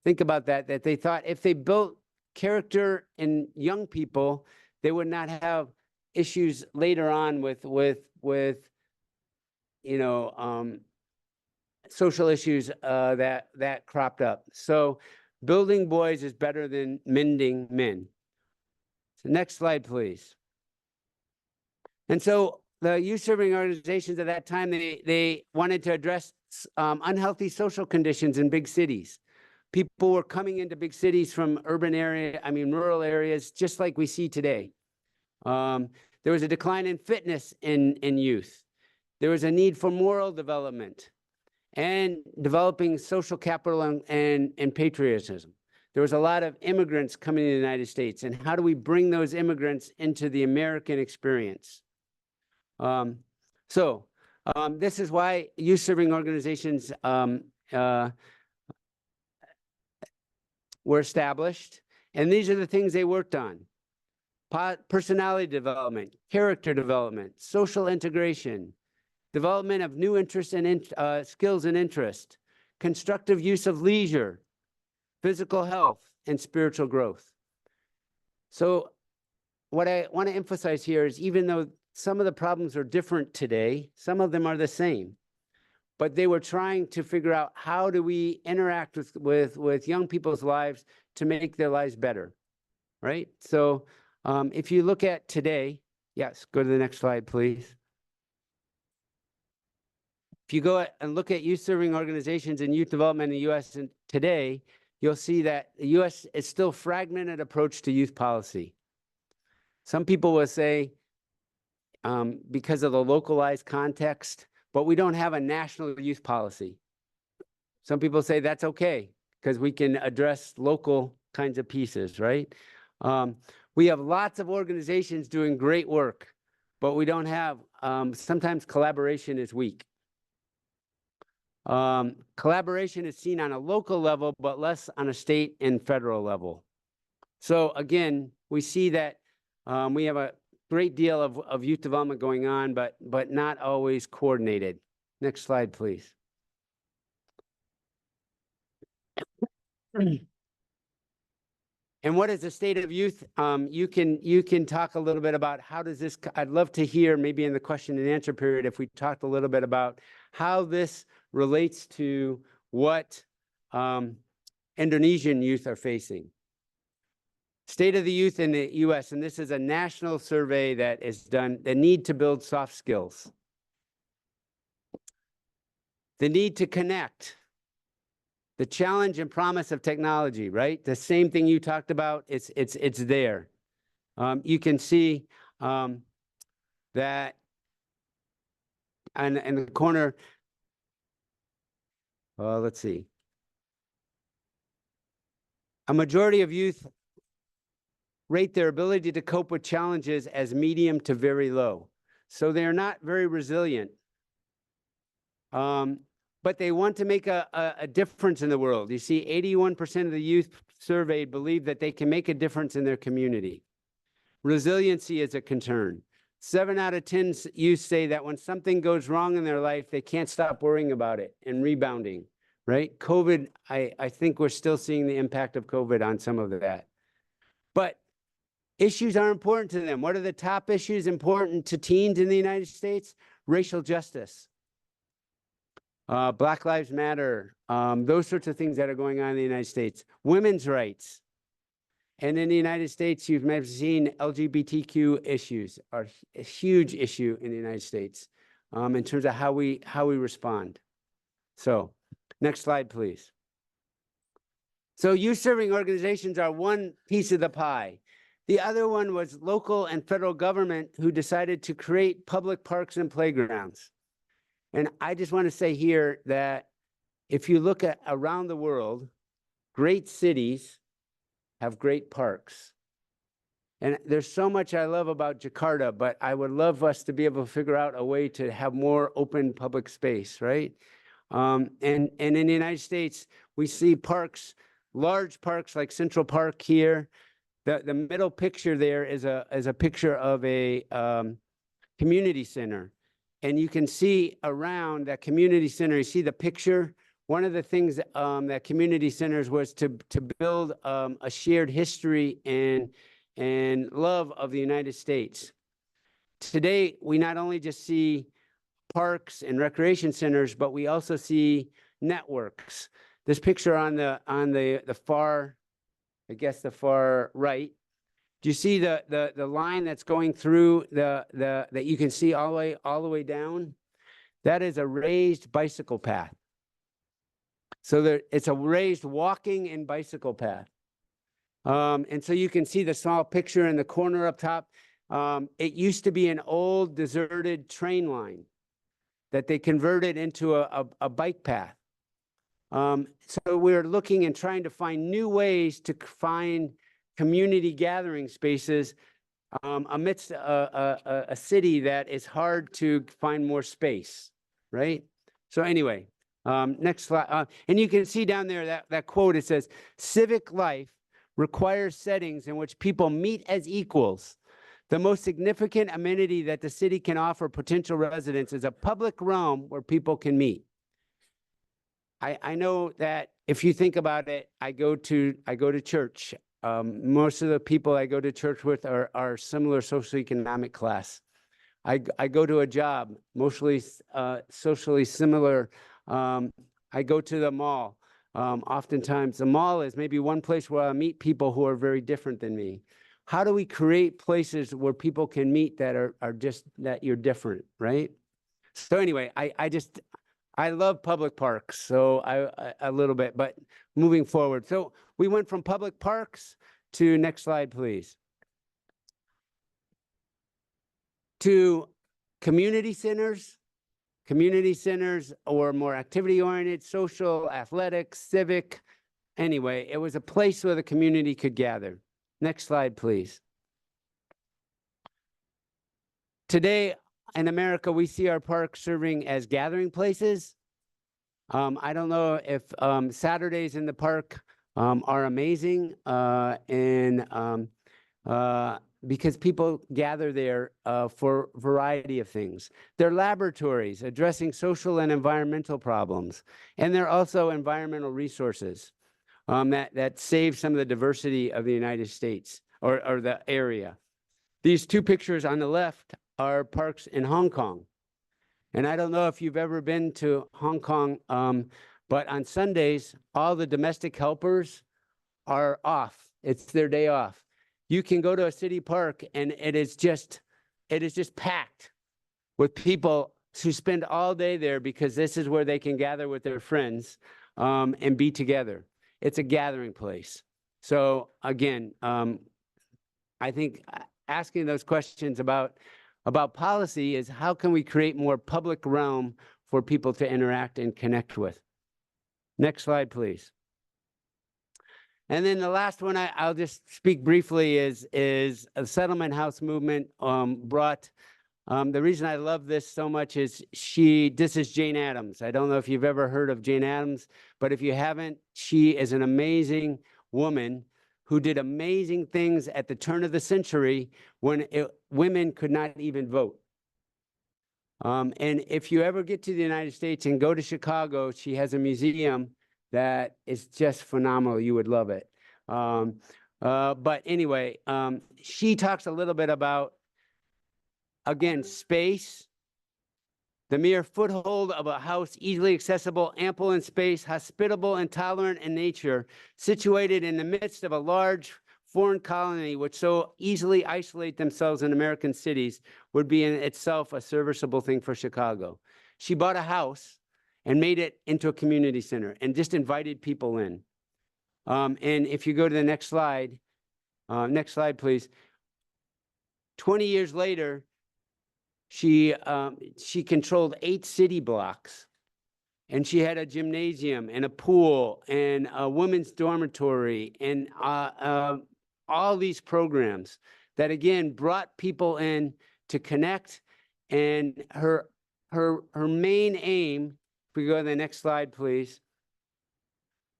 S1: Think about that they thought if they built character in young people, they would not have issues later on with you know, social issues that cropped up. So building boys is better than mending men. So next slide, please. And so the youth-serving organizations at that time, they wanted to address unhealthy social conditions in big cities. People were coming into big cities from rural areas, just like we see today. There was a decline in fitness in youth. There was a need for moral development and developing social capital and patriotism. There was a lot of immigrants coming to the United States, and how do we bring those immigrants into the American experience? This is why youth-serving organizations were established, and these are the things they worked on: personality development, character development, social integration, development of new interests and skills and interest, constructive use of leisure, physical health, and spiritual growth. So what I want to emphasize here is, even though some of the problems are different today, some of them are the same, but they were trying to figure out how do we interact with young people's lives to make their lives better, right? So if you look at today, yes, go to the next slide, please. If you go and look at youth-serving organizations and youth development in the U.S. today, you'll see that the U.S. is still a fragmented approach to youth policy. Some people will say because of the localized context, but we don't have a national youth policy. Some people say that's okay because we can address local kinds of pieces, right? We have lots of organizations doing great work, but we don't have, sometimes collaboration is weak. Collaboration is seen on a local level, but less on a state and federal level. So again, we see that we have a great deal of youth development going on, but not always coordinated. Next slide, please. And what is the state of youth? You can talk a little bit about how does this, I'd love to hear maybe in the question and answer period if we talked a little bit about how this relates to what Indonesian youth are facing. State of the youth in the U.S., and this is a national survey that is done, the need to build soft skills. The need to connect. The challenge and promise of technology, right? The same thing you talked about, it's there. You can see that in the corner, let's see. A majority of youth rate their ability to cope with challenges as medium to very low. So they're not very resilient. But they want to make a difference in the world. You see, 81% of the youth surveyed believe that they can make a difference in their community. Resiliency is a concern. 7 out of 10 youth say that when something goes wrong in their life, they can't stop worrying about it and rebounding, right? COVID, I think we're still seeing the impact of COVID on some of that. But issues are important to them. What are the top issues important to teens in the United States? Racial justice, Black Lives Matter, those sorts of things that are going on in the United States. Women's rights. And in the United States, you've maybe seen LGBTQ issues are a huge issue in the United States in terms of how we respond. So next slide, please. So youth serving organizations are one piece of the pie. The other one was local and federal government who decided to create public parks and playgrounds. And I just want to say here that if you look at around the world, great cities have great parks. And there's so much I love about Jakarta, but I would love us to be able to figure out a way to have more open public space, right? And in the United States, we see parks, large parks like Central Park here. The middle picture there is a picture of a community center. And you can see around that community center, you see the picture. One of the things that community centers was to build a shared history and love of the United States. Today, we not only just see parks and recreation centers, but we also see networks. This picture on the far, I guess the far right. Do you see the line that's going through that you can see all the way down? That is a raised bicycle path. So it's a raised walking and bicycle path. And so you can see the small picture in the corner up top. It used to be an old deserted train line that they converted into a bike path. So we're looking and trying to find new ways to find community gathering spaces amidst a city that is hard to find more space, right? So anyway, next slide. And you can see down there that quote, it says, civic life requires settings in which people meet as equals. The most significant amenity that the city can offer potential residents is a public realm where people can meet. I know that if you think about it, I go to church. Most of the people I go to church with are similar socioeconomic class. I go to a job, mostly socially similar. I go to the mall. Oftentimes, the mall is maybe one place where I meet people who are very different than me. How do we create places where people can meet that are just that you're different, right? So anyway, I love public parks, so a little bit, but moving forward. So we went from public parks to, next slide, please, to community centers or more activity-oriented, social, athletic, civic. Anyway, it was a place where the community could gather. Next slide, please. Today in America, we see our parks serving as gathering places. I don't know if Saturdays in the park are amazing because people gather there for a variety of things. They're laboratories addressing social and environmental problems, and they're also environmental resources that save some of the diversity of the United States or the area. These two pictures on the left are parks in Hong Kong. And I don't know if you've ever been to Hong Kong, but on Sundays, all the domestic helpers are off. It's their day off. You can go to a city park and it is just packed with people who spend all day there because this is where they can gather with their friends and be together. It's a gathering place. So again, I think asking those questions about policy is how can we create more public realm for people to interact and connect with. Next slide, please. And then the last one I'll just speak briefly is a settlement house movement brought. The reason I love this so much is this is Jane Addams. I don't know if you've ever heard of Jane Addams, but if you haven't, she is an amazing woman who did amazing things at the turn of the century when women could not even vote. And if you ever get to the United States and go to Chicago, she has a museum that is just phenomenal. You would love it. But anyway, she talks a little bit about, again, space, the mere foothold of a house, easily accessible, ample in space, hospitable and tolerant in nature, situated in the midst of a large foreign colony which so easily isolate themselves in American cities, would be in itself a serviceable thing for Chicago. She bought a house and made it into a community center and just invited people in. And if you go to the next slide, please. 20 years later, she controlled 8 city blocks, and she had a gymnasium and a pool and a women's dormitory and all these programs that, again, brought people in to connect. And her main aim, if we go to the next slide, please,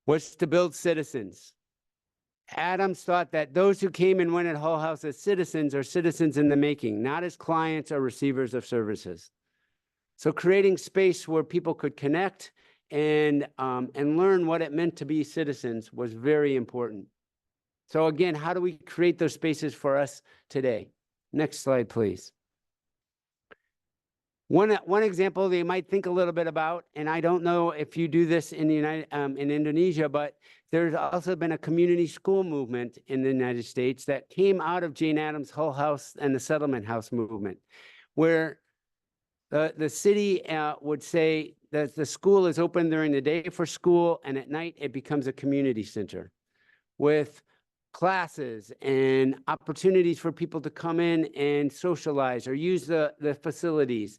S1: was to build citizens. Adams thought that those who came and went at Hull House as citizens are citizens in the making, not as clients or receivers of services. So creating space where people could connect and learn what it meant to be citizens was very important. So again, how do we create those spaces for us today? Next slide, please. One example they might think a little bit about, and I don't know if you do this in in Indonesia, but there's also been a community school movement in the United States that came out of Jane Addams' Hull House and the Settlement House movement, where the city would say that the school is open during the day for school, and at night it becomes a community center with classes and opportunities for people to come in and socialize or use the facilities.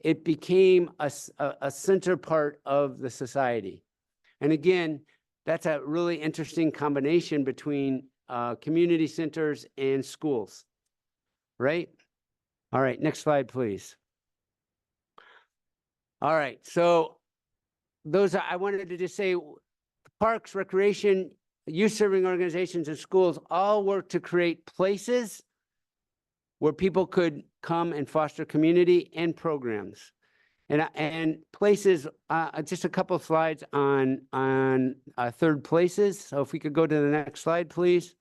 S1: It became a center part of the society. And again, that's a really interesting combination between community centers and schools, right? All right, next slide, please. All right, so I wanted to just say parks, recreation, youth serving organizations and schools all work to create places where people could come and foster community and programs. And places, just a couple of slides on third places. So if we could go to the next slide, please.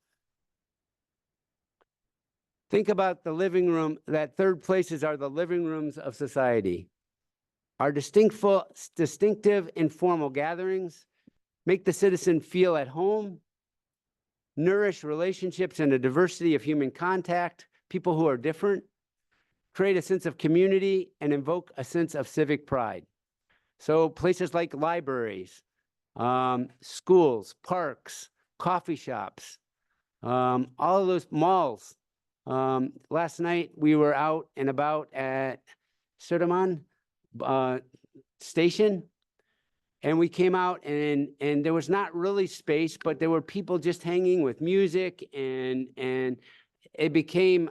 S1: Think about the living room, that third places are the living rooms of society. Our distinctive informal gatherings make the citizen feel at home, nourish relationships and a diversity of human contact, people who are different, create a sense of community, and invoke a sense of civic pride. So places like libraries, schools, parks, coffee shops, all of those malls. Last night we were out and about at Sudirman station, and we came out and there was not really space, but there were people just hanging with music, and it became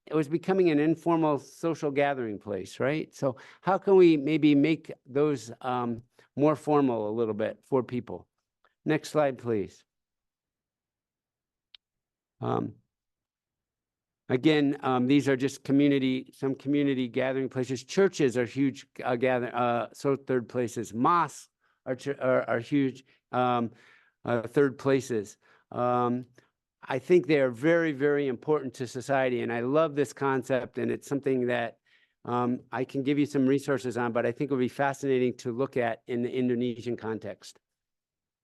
S1: it was becoming an informal social gathering place, right? So how can we maybe make those more formal a little bit for people? Next slide, please. Again, these are just some community gathering places. Churches are huge third places. Mosques are huge third places. I think they are very, very important to society, and I love this concept, and it's something that I can give you some resources on, but I think it would be fascinating to look at in the Indonesian context.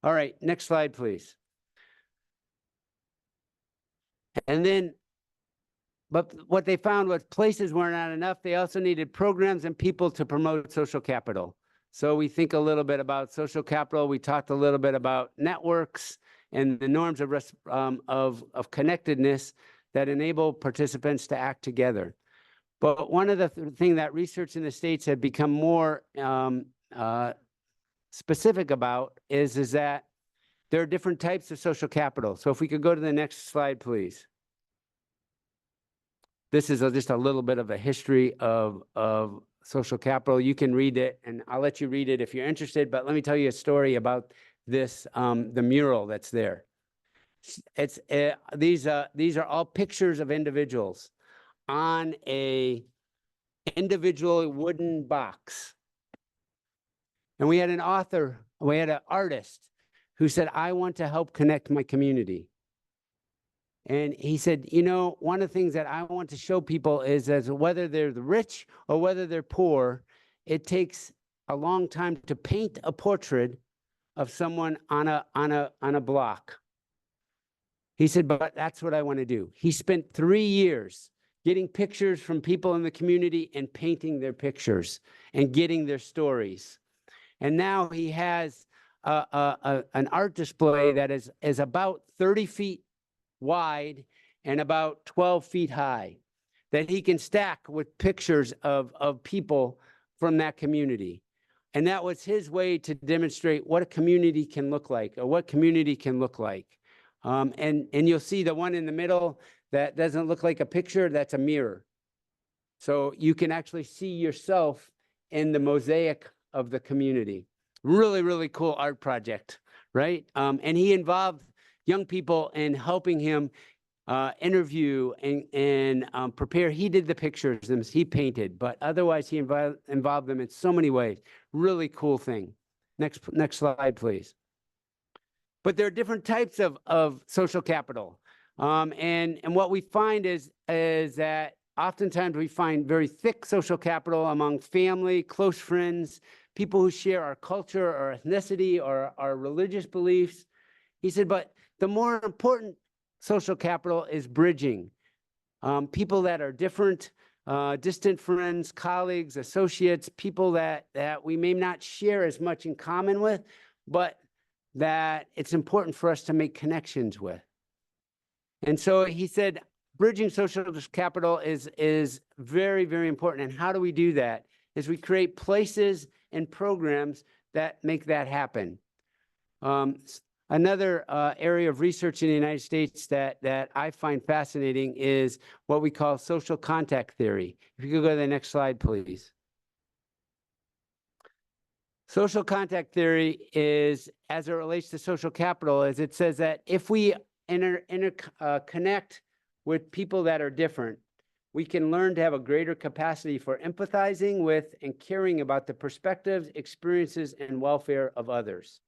S1: All right, next slide, please. And then, but what they found was places were not enough. They also needed programs and people to promote social capital. So we think a little bit about social capital. We talked a little bit about networks and the norms of connectedness that enable participants to act together. But one of the things that research in the States had become more specific about is that there are different types of social capital. So if we could go to the next slide, please. This is just a little bit of a history of social capital. You can read it, and I'll let you read it if you're interested, but let me tell you a story about this, the mural that's there. These are all pictures of individuals on a individual wooden box. And we had an artist who said, I want to help connect my community. And he said, you know, one of the things that I want to show people is as whether they're the rich or whether they're poor, it takes a long time to paint a portrait of someone on a block. He said, but that's what I want to do. He spent 3 years getting pictures from people in the community and painting their pictures and getting their stories. And now he has an art display that is about 30 feet wide and about 12 feet high that he can stack with pictures of people from that community. And that was his way to demonstrate what a community can look like, or what community can look like. And you'll see the one in the middle that doesn't look like a picture, that's a mirror. So you can actually see yourself in the mosaic of the community. Really, really cool art project, right? And he involved young people in helping him interview and prepare. He did the pictures, he painted, but otherwise he involved them in so many ways. Really cool thing. Next slide, please. But there are different types of social capital. And what we find is that oftentimes we find very thick social capital among family, close friends, people who share our culture, our ethnicity, or our religious beliefs. He said, but the more important social capital is bridging. People that are different, distant friends, colleagues, associates, people that we may not share as much in common with, but that it's important for us to make connections with. And so he said, bridging social capital is very, very important. And how do we do that? Is we create places and programs that make that happen. Another area of research in the United States that I find fascinating is what we call social contact theory. If you could go to the next slide, please. Social contact theory is, as it relates to social capital, is it says that if we connect with people that are different, we can learn to have a greater capacity for empathizing with and caring about the perspectives, experiences, and welfare of others.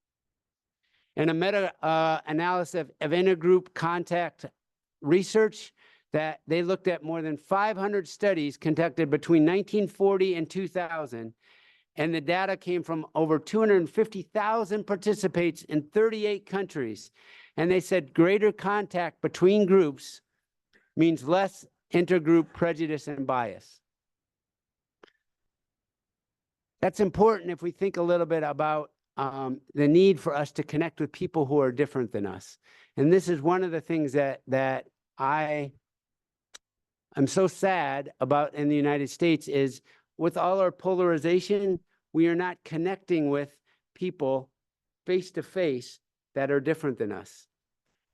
S1: And a meta-analysis of intergroup contact research that they looked at more than 500 studies conducted between 1940 and 2000, and the data came from over 250,000 participants in 38 countries. And they said greater contact between groups means less intergroup prejudice and bias. That's important if we think a little bit about the need for us to connect with people who are different than us. And this is one of the things that I'm so sad about in the United States is with all our polarization, we are not connecting with people face to face that are different than us.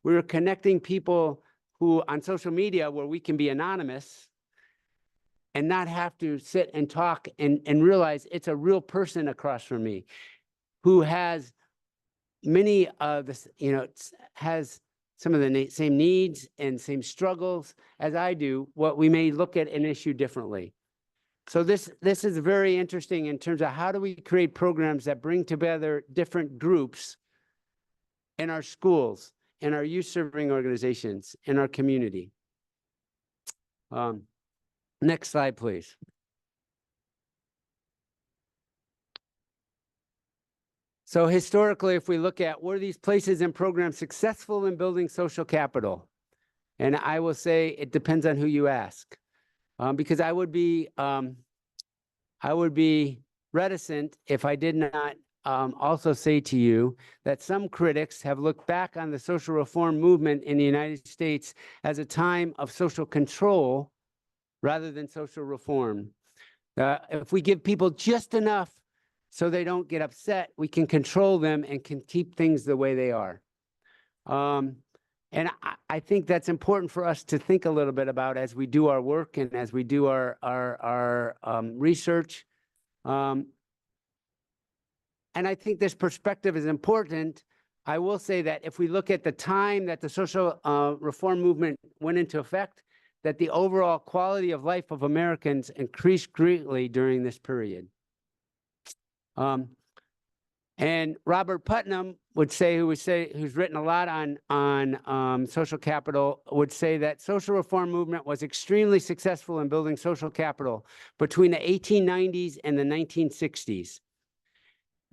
S1: We're connecting people who on social media where we can be anonymous and not have to sit and talk and realize it's a real person across from me who has many of the, has some of the same needs and same struggles as I do, what we may look at an issue differently. So this is very interesting in terms of how do we create programs that bring together different groups in our schools, in our youth serving organizations, in our community. Next slide, please. So historically, if we look at were these places and programs successful in building social capital? And I will say it depends on who you ask, because I would be reticent if I did not also say to you that some critics have looked back on the social reform movement in the United States as a time of social control rather than social reform. If we give people just enough so they don't get upset, we can control them and can keep things the way they are. And I think that's important for us to think a little bit about as we do our work and as we do our research. And I think this perspective is important I will say that if we look at the time that the social reform movement went into effect, that the overall quality of life of Americans increased greatly during this period. And Robert Putnam would say, who's written a lot on social capital, would say that social reform movement was extremely successful in building social capital between the 1890s and the 1960s.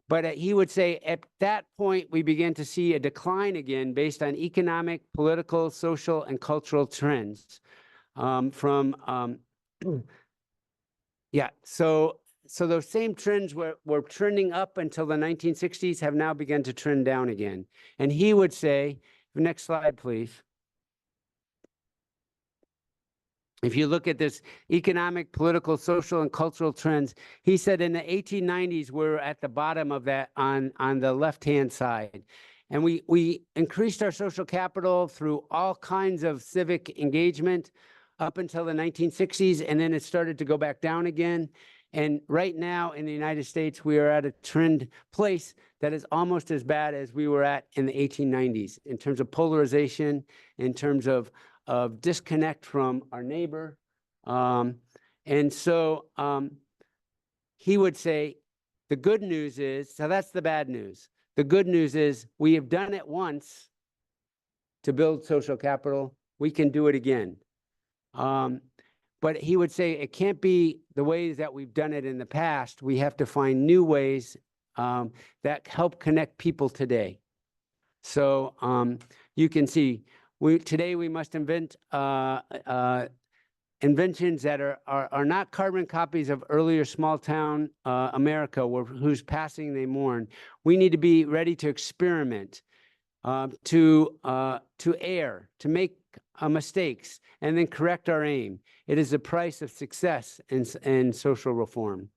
S1: But he would say at that point, we began to see a decline again based on economic, political, social, and cultural trends. So those same trends were trending up until the 1960s have now begun to trend down again. And he would say, next slide, please. If you look at this economic, political, social, and cultural trends, he said in the 1890s, we're at the bottom of that on the left-hand side. And we increased our social capital through all kinds of civic engagement up until the 1960s, and then it started to go back down again. And right now in the United States, we are at a trend place that is almost as bad as we were at in the 1890s in terms of polarization, in terms of disconnect from our neighbor. And so he would say, the good news is, so that's the bad news. The good news is we have done it once to build social capital. We can do it again. But he would say it can't be the ways that we've done it in the past. We have to find new ways that help connect people today. So you can see, today we must invent inventions that are not carbon copies of earlier small town America, whose passing they mourn. We need to be ready to experiment, to err, to make mistakes, and then correct our aim. It is the price of success in social reform.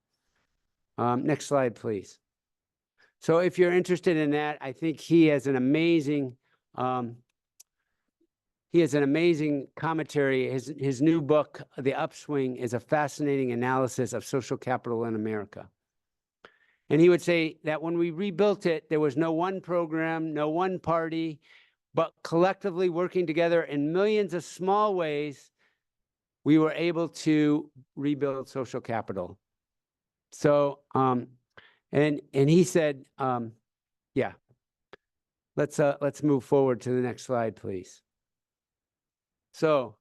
S1: Next slide, please. So if you're interested in that, I think he has an amazing commentary. His new book, The Upswing, is a fascinating analysis of social capital in America. And he would say that when we rebuilt it, there was no one program, no one party, but collectively working together in millions of small ways, we were able to rebuild social capital. So, and he said, yeah, let's move forward to the next slide, please. So,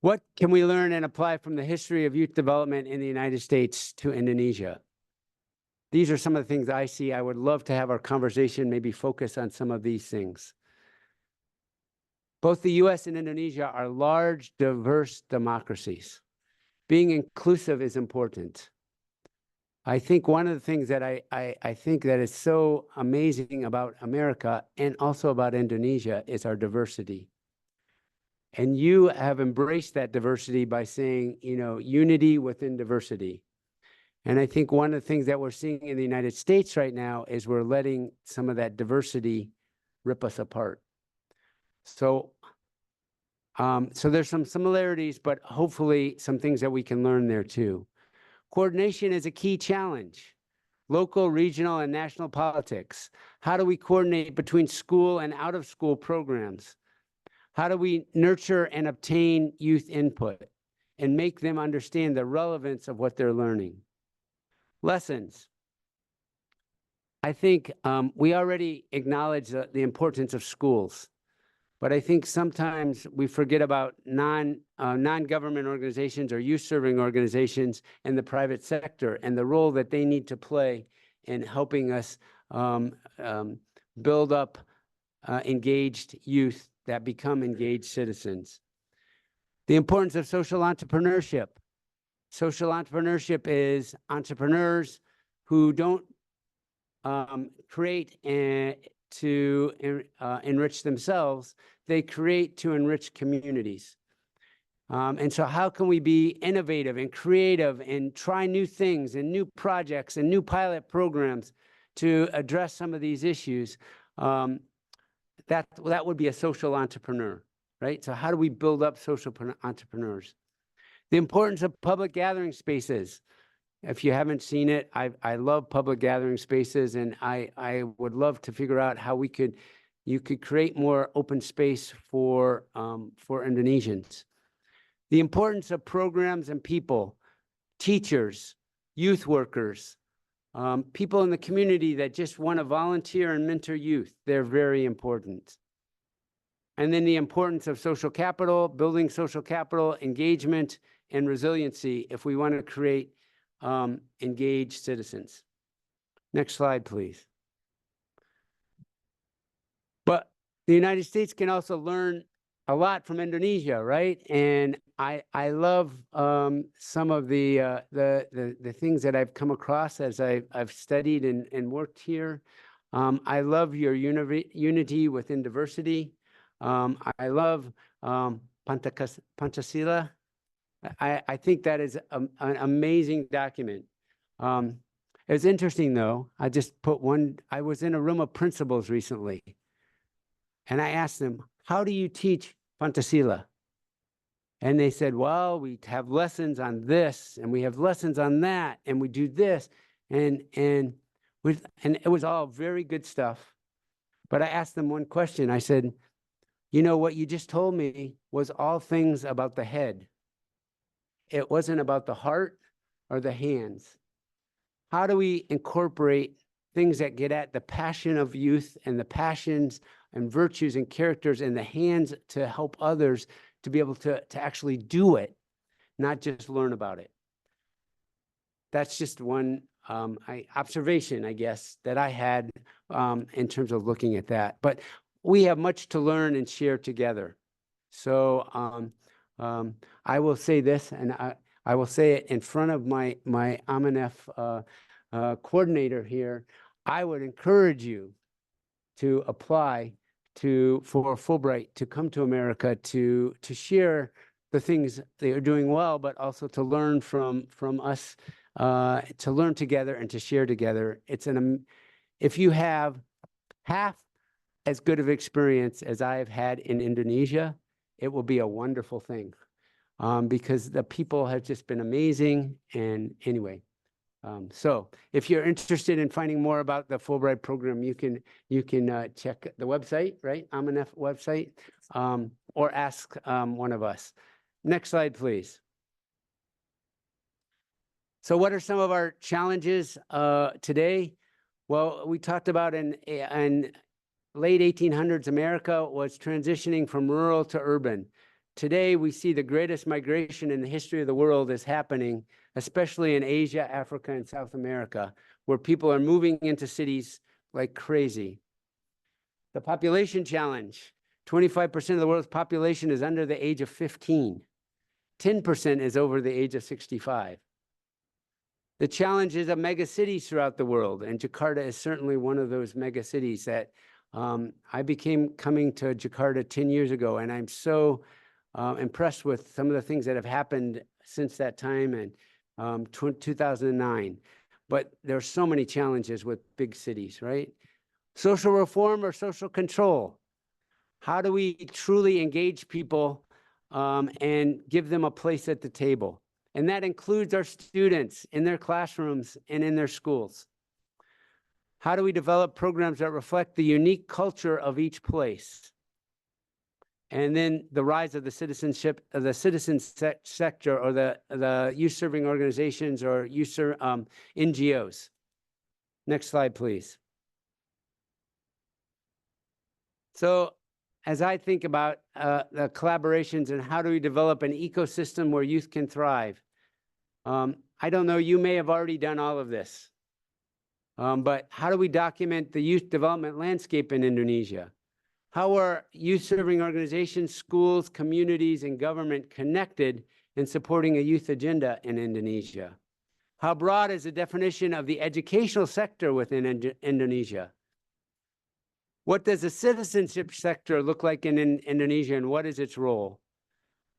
S1: what can we learn and apply from the history of youth development in the United States to Indonesia? These are some of the things I see. I would love to have our conversation maybe focus on some of these things. Both the US and Indonesia are large, diverse democracies. Being inclusive is important. I think one of the things that I think that is so amazing about America and also about Indonesia is our diversity. And you have embraced that diversity by saying, you know, unity within diversity. And I think one of the things that we're seeing in the United States right now is we're letting some of that diversity rip us apart. So, so there's some similarities, but hopefully some things that we can learn there too. Coordination is a key challenge. Local, regional, and national politics. How do we coordinate between school and out-of-school programs? How do we nurture and obtain youth input and make them understand the relevance of what they're learning? Lessons. I think we already acknowledge the importance of schools, but I think sometimes we forget about non-government organizations or youth-serving organizations and the private sector and the role that they need to play in helping us build up engaged youth that become engaged citizens. The importance of social entrepreneurship. Social entrepreneurship is entrepreneurs who don't create to enrich themselves, they create to enrich communities. And so how can we be innovative and creative and try new things and new projects and new pilot programs to address some of these issues? That would be a social entrepreneur, right? So how do we build up social entrepreneurs? The importance of public gathering spaces. If you haven't seen it, I love public gathering spaces, and I would love to figure out how you could create more open space for Indonesians. The importance of programs and people, teachers, youth workers, people in the community that just want to volunteer and mentor youth. They're very important. And then the importance of social capital, building social capital, engagement, and resiliency if we want to create engaged citizens. Next slide, please. But the United States can also learn a lot from Indonesia, right? And I love some of the things that I've come across as I've studied and worked here. I love your unity within diversity. I love Pancasila. I think that is an amazing document. It's interesting though. I just put one. I was in a room of principals recently, and I asked them, "How do you teach Pancasila?" And they said, "Well, we have lessons on this, and we have lessons on that, and we do this, and it was all very good stuff." But I asked them one question. I said, "You know what you just told me was all things about the head. It wasn't about the heart or the hands. How do we incorporate things that get at the passion of youth and the passions and virtues and characters in the hands to help others to be able to actually do it, not just learn about it?" That's just one observation, I guess, that I had in terms of looking at that. But we have much to learn and share together. So I will say this, and I will say it in front of my AMINEF coordinator here. I would encourage you to apply for Fulbright, to come to America, to share the things they are doing well, but also to learn from us, to learn together and to share together. If you have half as good of experience as I have had in Indonesia, it will be a wonderful thing, because the people have just been amazing. And anyway, so if you're interested in finding more about the Fulbright program, you can check the website, right? AMINEF website, or ask one of us. Next slide, please. So what are some of our challenges today? Well, we talked about in late 1800s, America was transitioning from rural to urban. Today, we see the greatest migration in the history of the world is happening, especially in Asia, Africa, and South America, where people are moving into cities like crazy. The population challenge: 25% of the world's population is under the age of 15. 10% is over the age of 65. The challenges of mega cities throughout the world, and Jakarta is certainly one of those mega cities that I became coming to Jakarta 10 years ago, and I'm so impressed with some of the things that have happened since that time and 2009. But there are so many challenges with big cities, right? Social reform or social control? How do we truly engage people and give them a place at the table? And that includes our students in their classrooms and in their schools. How do we develop programs that reflect the unique culture of each place? And then the rise of the citizen sector, or the youth-serving organizations or NGOs. Next slide, please. So as I think about the collaborations and how do we develop an ecosystem where youth can thrive, I don't know, you may have already done all of this, but how do we document the youth development landscape in Indonesia? How are youth-serving organizations, schools, communities, and government connected in supporting a youth agenda in Indonesia? How broad is the definition of the educational sector within Indonesia? What does the citizenship sector look like in Indonesia, and what is its role?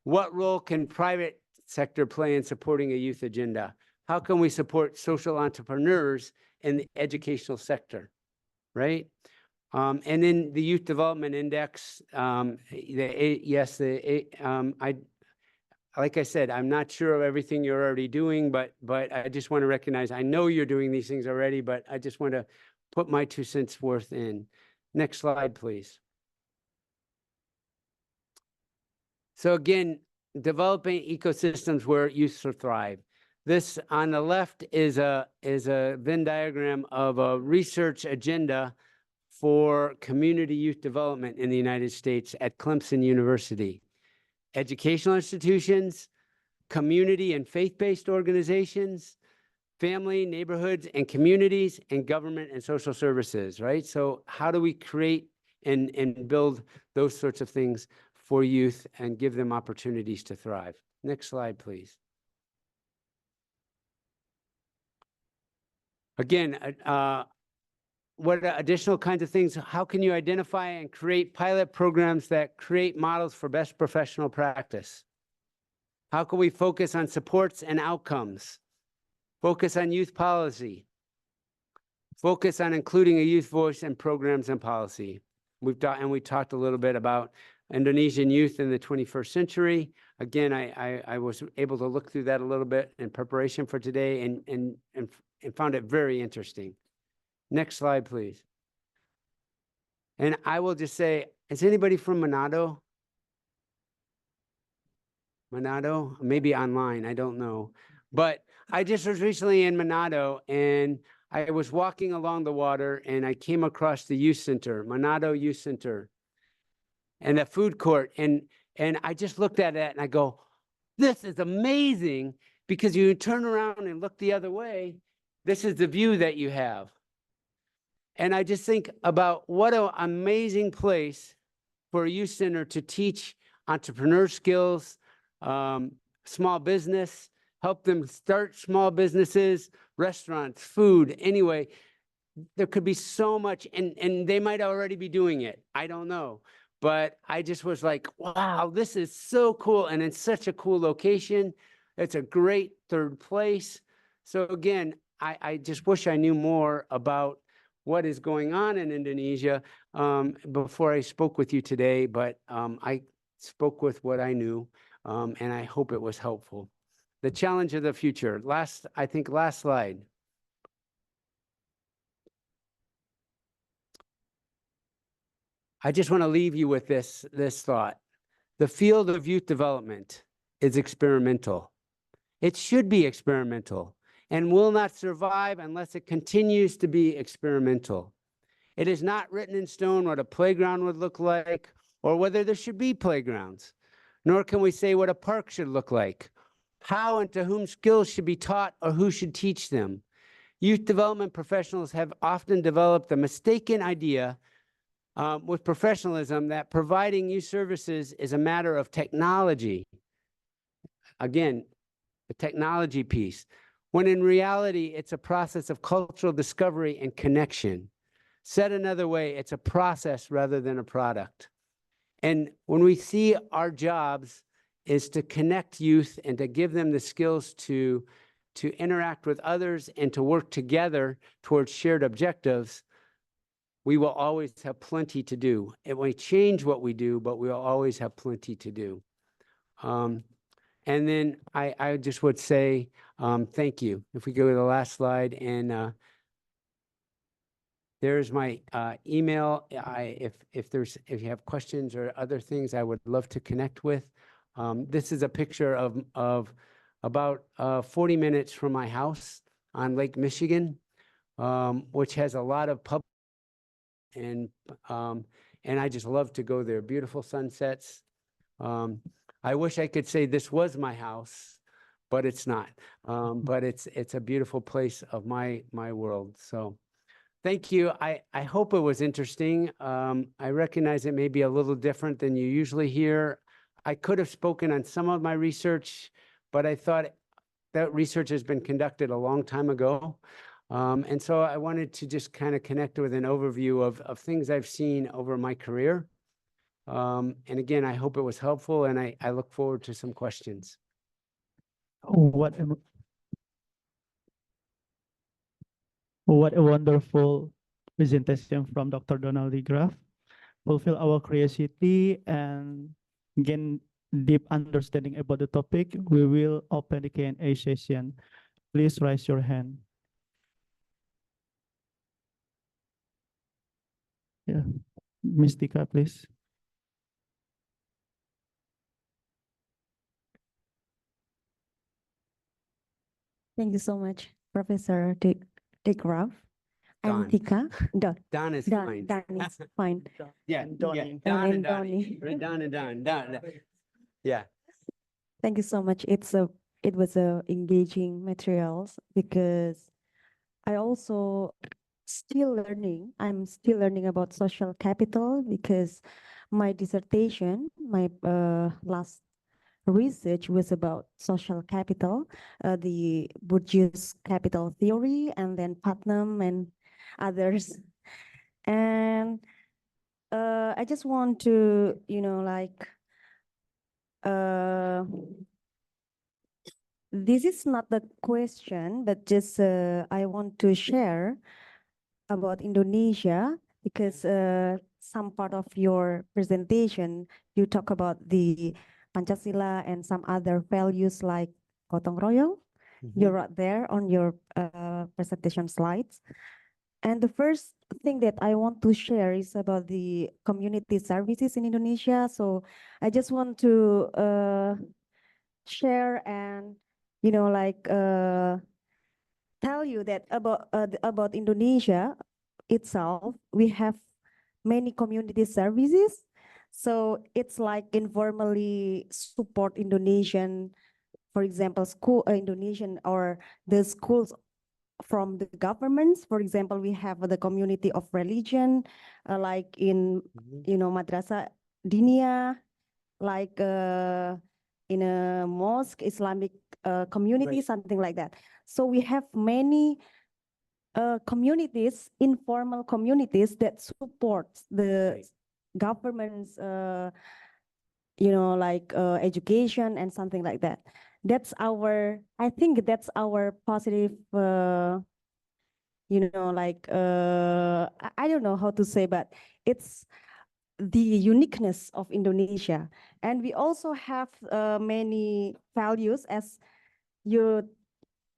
S1: What role can private sector play in supporting a youth agenda? How can we support social entrepreneurs in the educational sector, right? And then the Youth Development Index, like I said, I'm not sure of everything you're already doing, but I just want to recognize, I know you're doing these things already, but I just want to put my 2 cents worth in. Next slide, please. So again, developing ecosystems where youth will thrive. This on the left is a Venn diagram of a research agenda for community youth development in the United States at Clemson University. Educational institutions, community and faith-based organizations, family, neighborhoods, and communities, and government and social services, right? So how do we create and build those sorts of things for youth and give them opportunities to thrive? Next slide, please. Again, what additional kinds of things? How can you identify and create pilot programs that create models for best professional practice? How can we focus on supports and outcomes? Focus on youth policy. Focus on including a youth voice in programs and policy. We talked a little bit about Indonesian youth in the 21st century. Again, I was able to look through that a little bit in preparation for today and found it very interesting. Next slide, please. And I will just say, is anybody from Manado? Manado? Maybe online, I don't know. But I just was recently in Manado, and I was walking along the water, and I came across the youth center, Manado Youth Center, and a food court. And I just looked at it, and I go, this is amazing, because you turn around and look the other way, this is the view that you have. And I just think about what an amazing place for a youth center to teach entrepreneur skills, small business, help them start small businesses, restaurants, food. Anyway, there could be so much, and they might already be doing it. I don't know. But I just was like, wow, this is so cool. And it's such a cool location. It's a great third place. So again, I just wish I knew more about what is going on in Indonesia before I spoke with you today, but I spoke with what I knew, and I hope it was helpful. The challenge of the future. Last slide. I just want to leave you with this thought. The field of youth development is experimental. It should be experimental and will not survive unless it continues to be experimental. It is not written in stone what a playground would look like or whether there should be playgrounds, nor can we say what a park should look like, how and to whom skills should be taught or who should teach them. Youth development professionals have often developed the mistaken idea with professionalism that providing youth services is a matter of technology. Again, the technology piece, when in reality, it's a process of cultural discovery and connection. Said another way, it's a process rather than a product. And when we see our jobs is to connect youth and to give them the skills to interact with others and to work together towards shared objectives, we will always have plenty to do. It may change what we do, but we will always have plenty to do. And then I just would say thank you. If we go to the last slide, and there's my email. If you have questions or other things, I would love to connect with. This is a picture of about 40 minutes from my house on Lake Michigan, which has a lot of public, and I just love to go there. Beautiful sunsets. I wish I could say this was my house, but it's not. But it's a beautiful place of my world. So thank you. I hope it was interesting. I recognize it may be a little different than you usually hear. I could have spoken on some of my research, but I thought that research has been conducted a long time ago. And so I wanted to just kind of connect with an overview of things I've seen over my career. And again, I hope it was helpful, and I look forward to some questions.
S3: What a wonderful presentation from Dr. Donald Degraaf. Fulfill our curiosity and gain deep understanding about the topic, we will open the Q&A session. Please raise your hand. Yeah, Ms. Tika, please.
S4: Thank you so much, Professor Degraaf. I'm
S1: Don.
S4: Tika. Don.
S1: Don is
S4: Don.
S1: fine.
S4: Don is fine.
S1: Yeah,
S3: And Donnie.
S1: yeah. Don and
S4: And
S1: Donnie.
S4: Donnie.
S1: Right, Don and Don. Don. Yeah.
S4: Thank you so much. It was a engaging materials because I also still learning. I'm still learning about social capital because my dissertation, my last research was about social capital, the Bourdieu's capital theory, and then Putnam and others. And I just want to, uh, this is not the question, but just I want to share about Indonesia because some part of your presentation, you talk about the Pancasila and some other values like gotong royong. You wrote there on your presentation slides. And the first thing that I want to share is about the community services in Indonesia. So I just want to share and, tell you that about Indonesia itself, we have many community services. So it's like informally support Indonesian, for example, school Indonesian or the schools from the governments. For example, we have the community of religion, like in Madrasah Dinia, like in a mosque, Islamic community,
S1: Right.
S4: something like that. So we have many communities, informal communities that support the
S1: Right.
S4: government's, education and something like that. I think that's our positive, I don't know how to say, but it's the uniqueness of Indonesia. And we also have many values as you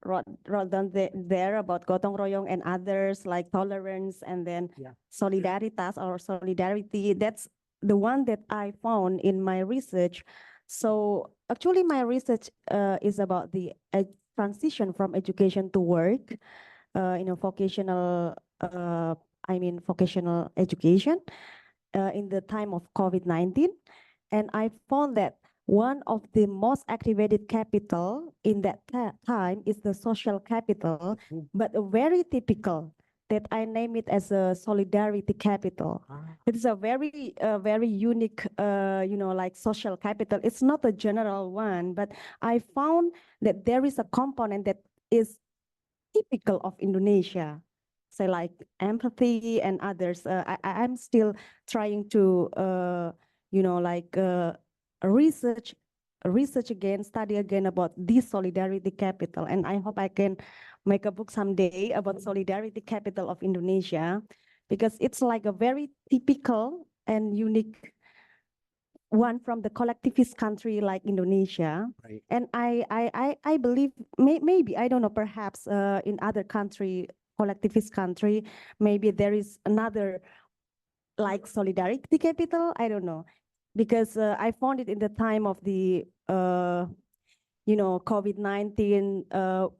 S4: wrote down there about gotong royong and others like tolerance and then solidaritas or solidarity. That's the one that I found in my research. So actually my research is about the transition from education to work, vocational, vocational education in the time of COVID-19. And I found that one of the most activated capital in that time is the social capital, but a very typical that I name it as a solidarity capital. It is a very unique, social capital. It's not a general one, but I found that there is a component that is typical of Indonesia. Say like empathy and others. I'm still trying to, research again, study again about this solidarity capital. And I hope I can make a book someday about solidarity capital of Indonesia, because it's like a very typical and unique one from the collectivist country like Indonesia.
S1: Right.
S4: And I believe maybe, I don't know, perhaps in other country, collectivist country, maybe there is another like solidarity capital, I don't know. Because I found it in the time of the, COVID-19,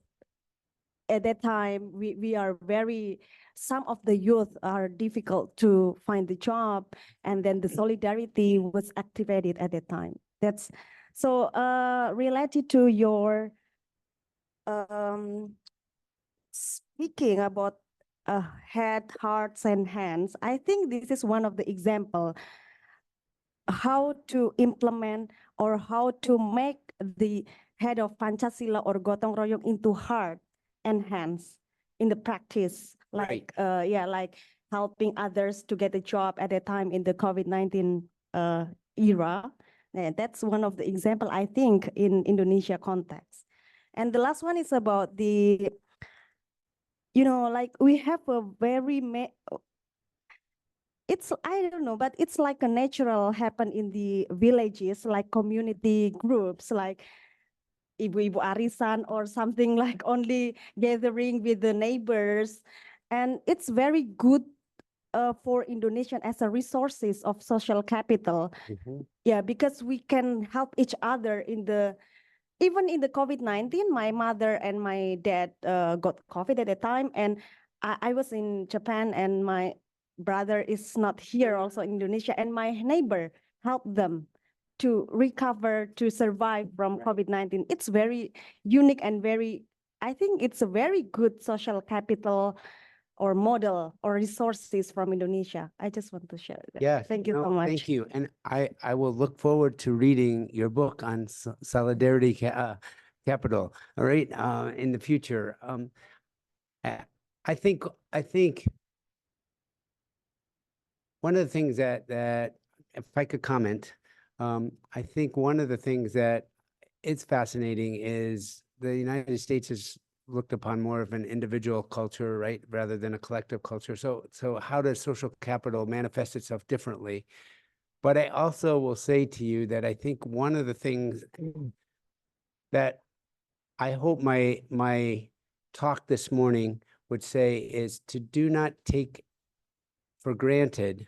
S4: at that time, we are some of the youth are difficult to find the job, and then the solidarity was activated at that time. That's so related to your speaking about head, hearts, and hands. I think this is one of the example how to implement or how to make the head of Pancasila or gotong royong into heart and hands in the practice, like like helping others to get a job at that time in the COVID-19 era. That's one of the example, I think, in Indonesia context. And the last one is about the, like we have a very it's, I don't know, but it's like a natural happen in the villages, like community groups, like ibu-ibu arisan or something, like only gathering with the neighbors. And it's very good for Indonesian as a resources of social capital.
S1: Mhm.
S4: Yeah, because we can help each other in the, even in the COVID-19, my mother and my dad got COVID at the time, and I was in Japan, and my brother is not here also in Indonesia, and my neighbor helped them to recover, to survive from COVID-19. It's very unique and very, I think it's a very good social capital or model or resources from Indonesia. I just want to share that.
S1: Yes.
S4: Thank you
S1: no,
S4: so much.
S1: Thank you. And I will look forward to reading your book on solidarity capital, all right, in the future. I I think one of the things that if I could comment, I think one of the things that is fascinating is the United States is looked upon more of an individual culture, right, rather than a collective culture. So how does social capital manifest itself differently? But I also will say to you that I think one of the things that I hope my talk this morning would say is to do not take for granted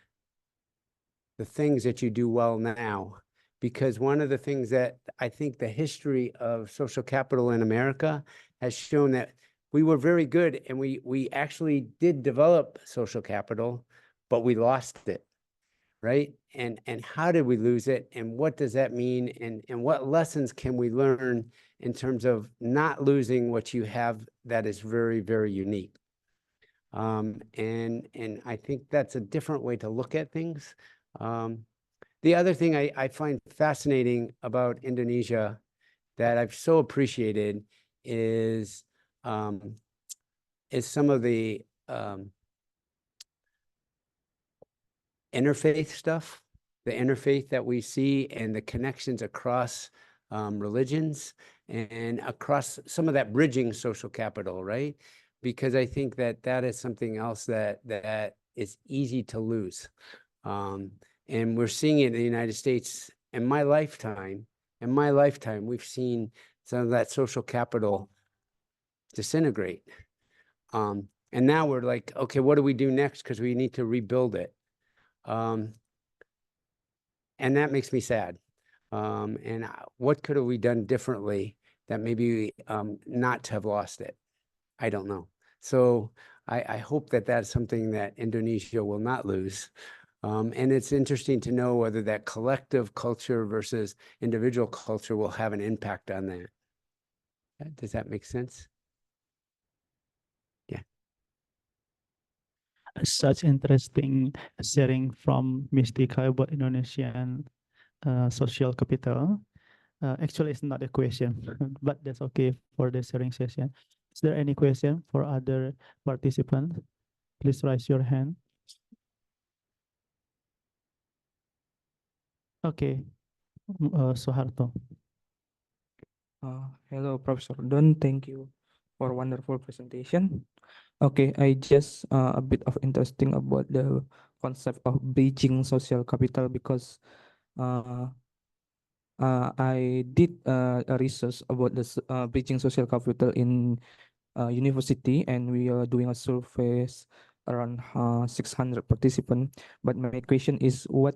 S1: the things that you do well now. Because one of the things that I think the history of social capital in America has shown that we were very good and we actually did develop social capital, but we lost it, right? And how did we lose it? And what does that mean? And what lessons can we learn in terms of not losing what you have that is very, very unique? And I think that's a different way to look at things. The other thing I find fascinating about Indonesia that I've so appreciated is some of the interfaith stuff, the interfaith that we see and the connections across religions and across some of that bridging social capital, right? Because I think that that is something else that is easy to lose. And we're seeing it in the United States in my lifetime. In my lifetime, we've seen some of that social capital disintegrate. And now we're like, okay, what do we do next? Because we need to rebuild it. And that makes me sad. And what could have we done differently that maybe not to have lost it? I don't know. So I hope that that's something that Indonesia will not lose. And it's interesting to know whether that collective culture versus individual culture will have an impact on that. Does that make sense? Yeah.
S3: Such interesting sharing from Mistika about Indonesian social capital. Actually, it's not a question, but that's okay for the sharing session. Is there any question for other participants? Please raise your hand. Okay, Soeharto.
S5: Hello, Professor Don. Thank you for wonderful presentation. Okay, I just a bit of interesting about the concept of bridging social capital because I did a research about this bridging social capital in university, and we are doing a survey around 600 participants. But my question is, what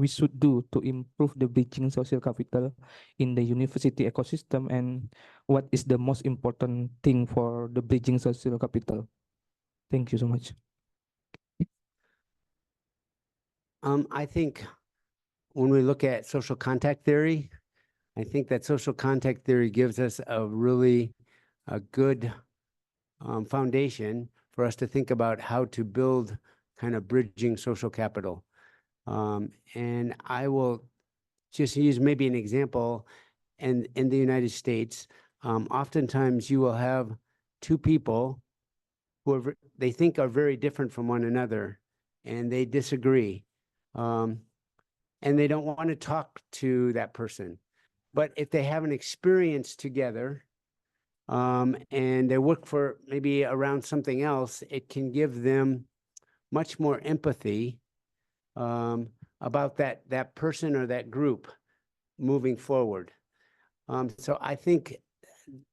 S5: we should do to improve the bridging social capital in the university ecosystem, and what is the most important thing for the bridging social capital? Thank you so much.
S1: I think when we look at social contact theory, I think that social contact theory gives us a really good foundation for us to think about how to build kind of bridging social capital. And I will just use maybe an example. And in the United States, oftentimes you will have two people who they think are very different from one another, and they disagree. And they don't want to talk to that person. But if they have an experience together, and they work for maybe around something else, it can give them much more empathy about that person or that group moving forward. So I think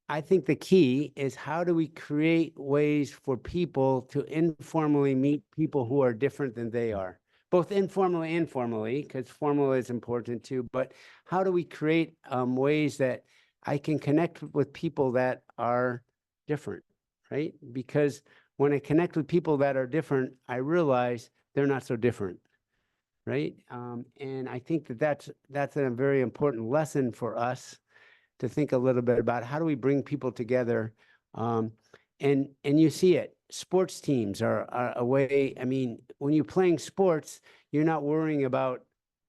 S1: the key is, how do we create ways for people to informally meet people who are different than they are, both informally and formally, because formal is important too, but how do we create ways that I can connect with people that are different, right? Because when I connect with people that are different, I realize they're not so different, right? And I think that's a very important lesson for us, to think a little bit about how do we bring people together. And you see it, sports teams are a way. I mean, when you're playing sports, you're not worrying about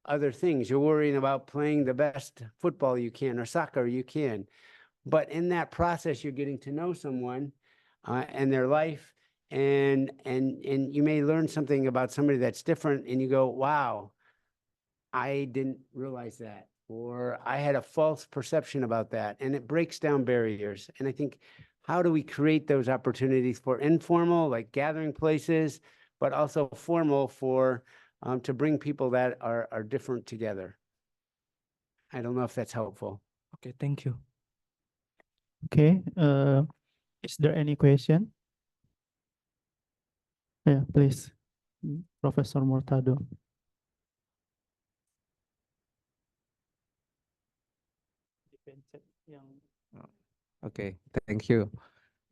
S1: other things. You're worrying about playing the best football you can, or soccer you can. But in that process, you're getting to know someone and their life, and you may learn something about somebody that's different, and you go, wow, I didn't realize that, or I had a false perception about that, and it breaks down barriers. And I think, how do we create those opportunities for informal, like gathering places, but also formal for to bring people that are different together? I don't know if that's helpful.
S5: Okay, thank you.
S3: Okay, is there any question? Yeah, please, Professor Murtado.
S6: Okay, thank you.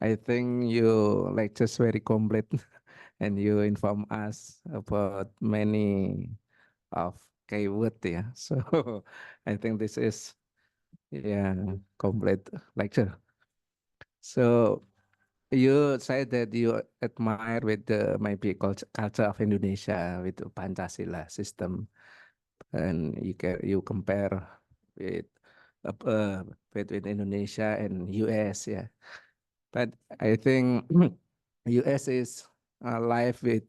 S6: I think you lectures very complete and you inform us about many of keyword, yeah. So I think this is complete lecture. So you said that you admire with the maybe culture of Indonesia with the Pancasila system, and you compare with between Indonesia and US, yeah. But I think US is live with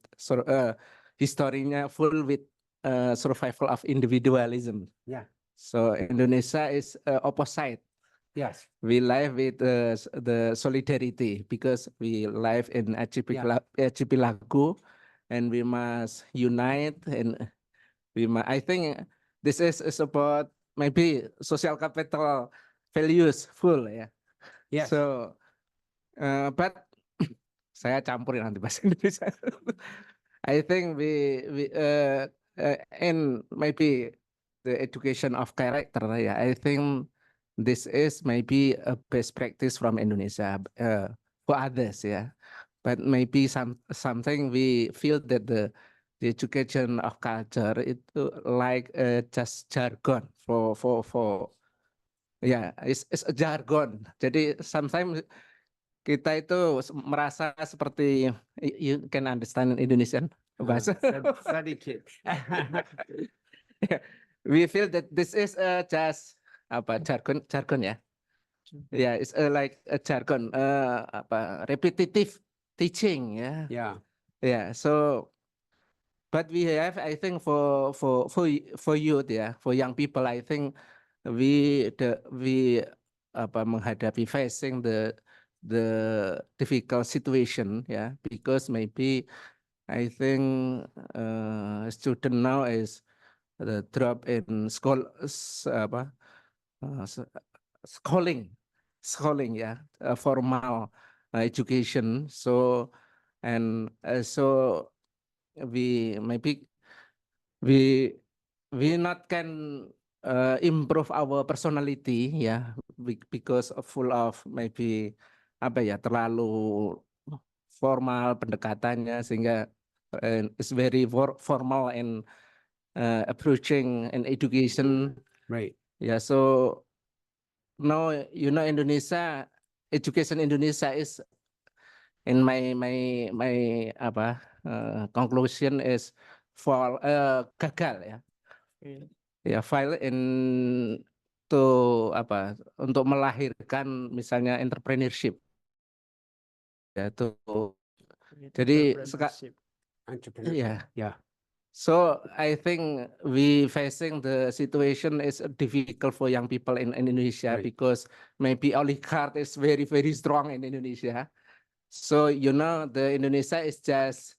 S6: historinya full with survival of individualism.
S1: Yeah.
S6: So Indonesia is opposite.
S1: Yes.
S6: We live with the solidarity, because we live in archipelago, and we must unite, and I think this is about maybe social capital values full, ya.
S1: Yes.
S6: So but saya campurin nanti bahasa Indonesia. I think we and maybe the education of character, yeah. I think this is maybe a best practice from Indonesia for others, yeah. But maybe something we feel that the education of culture itu like just jargon for it's a jargon. Jadi sometimes kita itu merasa seperti, you can understand Indonesian bahasa.
S1: Sedikit.
S6: We feel that this is just jargon ya. Yeah, it's like a jargon, repetitive teaching, yeah.
S1: Yeah.
S6: Yeah, so but we have, I think, for youth, yeah, for young people, I think we menghadapi facing the difficult situation, yeah, because maybe I think student now is the drop in schooling, yeah, formal education. So and so we maybe we not can improve our personality, ya, because full of maybe terlalu formal pendekatannya, sehingga it's very formal and approaching an education,
S1: Right.
S6: yeah. So now Indonesia, education Indonesia is, in my conclusion is for gagal, ya. Ya, file untuk melahirkan misalnya entrepreneurship, ya tuh. Jadi
S1: Entrepreneurship. Yeah.
S6: So I think we facing the situation is difficult for young people in Indonesia,
S1: Right.
S6: because maybe oligarch is very, very strong in Indonesia. So the Indonesia is just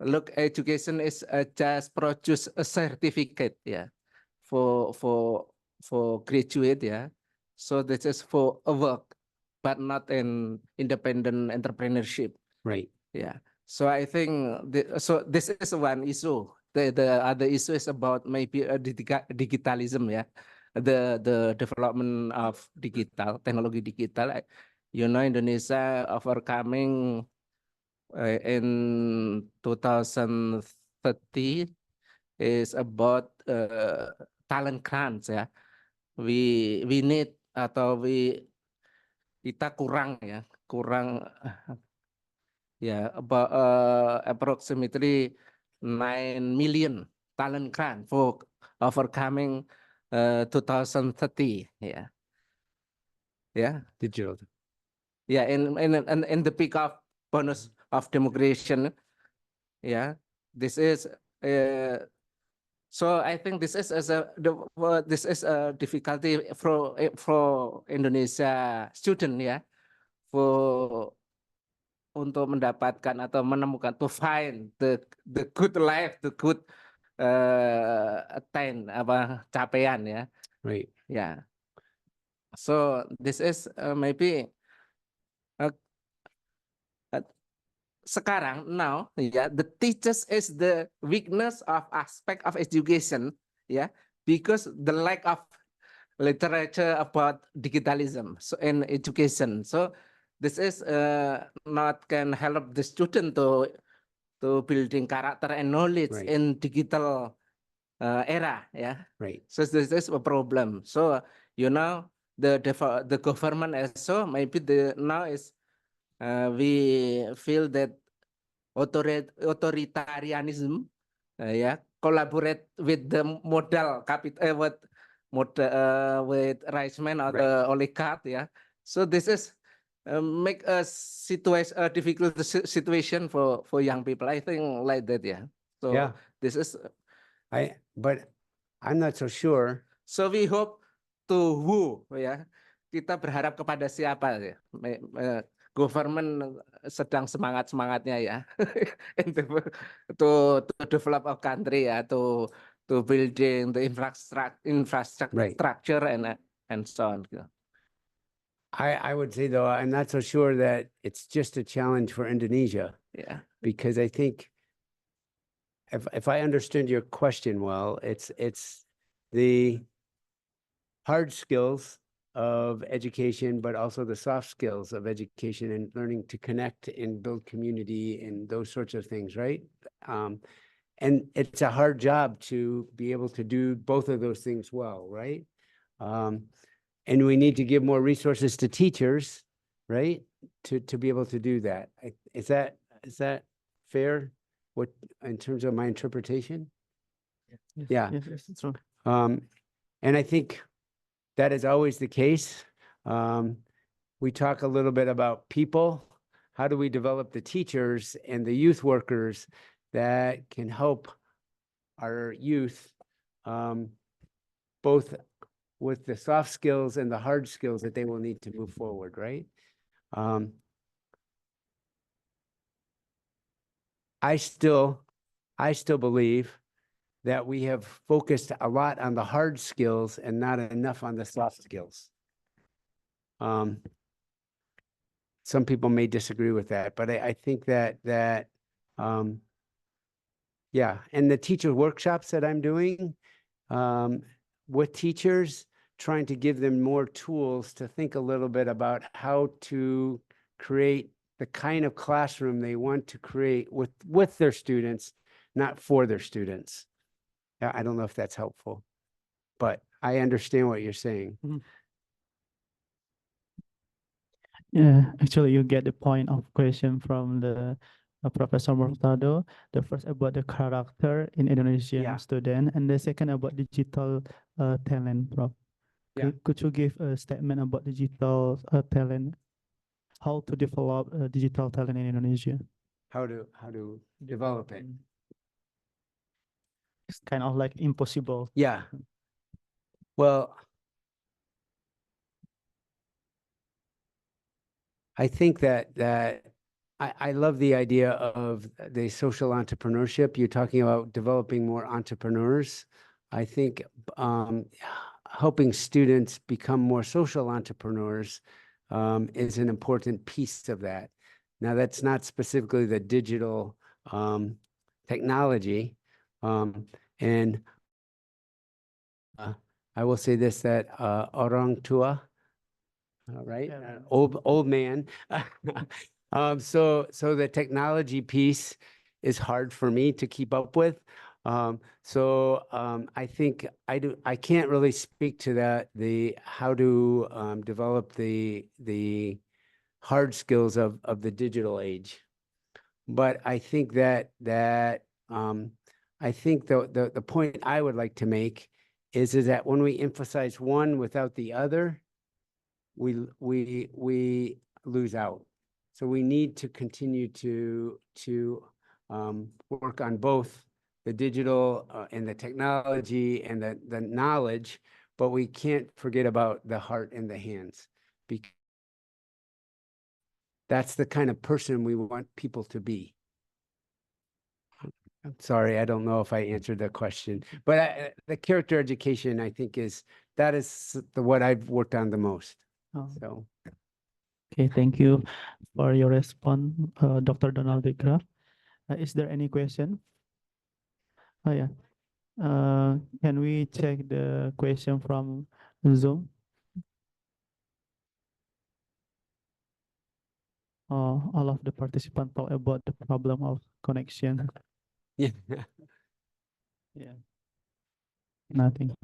S6: look, education is just produce a certificate, yeah, for graduate, yeah. So this is for a work, but not an independent entrepreneurship,
S1: Right.
S6: yeah. So I think so this is one issue. The other issue is about maybe a digitalism, yeah, the development of digital technology, digital. You know, Indonesia overcoming in 2030 is about talent grants, ya. We need atau kita kurang, ya, kurang ya, about approximately 9 million talent grant for overcoming 2030, ya. Yeah.
S1: Digital.
S6: Yeah, in the peak of bonus of democration, yeah, this is so I think this is this is a difficulty for Indonesia student, ya, for untuk mendapatkan atau menemukan, to find the good life, the good attain apa capaian, ya.
S1: Right.
S6: Yeah. So this is maybe sekarang now, yeah, the teachers is the weakness of aspect of education, yeah, because the lack of literature about digitalism so in education. So this is not can help the student to building character and knowledge
S1: Right.
S6: in digital era, yeah.
S1: Right.
S6: So this is a problem. So you know the government also maybe the now is we feel that authoritarianism, yeah, collaborate with the model capital with Reisman or the oligarch, yeah. So this is make a situation a difficult situation for young people. I think like that, yeah. So
S1: Yeah.
S6: this is
S1: But I'm not so sure.
S6: so we hope to who, ya. Kita berharap kepada siapa, ya. Government sedang semangat-semangatnya, ya. to develop a country, ya, to building the infrastructure and so on.
S1: I would say, though, I'm not so sure that it's just a challenge for Indonesia,
S6: Yeah.
S1: because I think if I understood your question well, it's the hard skills of education, but also the soft skills of education and learning to connect and build community and those sorts of things, right? And it's a hard job to be able to do both of those things well, right? And we need to give more resources to teachers, right? To be able to do that. Is that fair? What, in terms of my interpretation?
S3: Yes,
S1: Yeah.
S3: yes, yes, it's true.
S1: And I think that is always the case. We talk a little bit about people. How do we develop the teachers and the youth workers that can help our youth, both with the soft skills and the hard skills that they will need to move forward, right? I still believe that we have focused a lot on the hard skills and not enough on the soft skills. Some people may disagree with that, but I think that yeah, and the teacher workshops that I'm doing with teachers, trying to give them more tools to think a little bit about how to create the kind of classroom they want to create with their students, not for their students. I don't know if that's helpful, but I understand what you're saying.
S3: Yeah, actually, you get the point of question from the Professor Murtado. The first about the character in Indonesian
S1: Yeah.
S3: student, and the second about digital talent, Prof.
S1: Yeah.
S3: Could you give a statement about digital talent? How to develop digital talent in Indonesia?
S1: How to develop it?
S3: It's kind of like impossible.
S1: Yeah. Well, I think that I love the idea of the social entrepreneurship. You're talking about developing more entrepreneurs. I think helping students become more social entrepreneurs is an important piece of that. Now, that's not specifically the digital technology. And I will say this, that orang tua, right?
S3: Yeah.
S1: Old man. So the technology piece is hard for me to keep up with. I think I can't really speak to that, how to develop the hard skills of the digital age. But I think that I think the point I would like to make is that when we emphasize one without the other, we lose out. So we need to continue to work on both the digital and the technology and the knowledge, but we can't forget about the heart and the hands, because that's the kind of person we want people to be. I'm sorry, I don't know if I answered the question, but the character education, I think, is what I've worked on the most.
S3: Oh,
S1: So.
S3: okay, thank you for your response, Dr. Donald Degraaf. Is there any question? Oh yeah. Can we check the question from Zoom? All of the participants talk about the problem of connection.
S1: Yeah.
S3: Yeah. Nothing.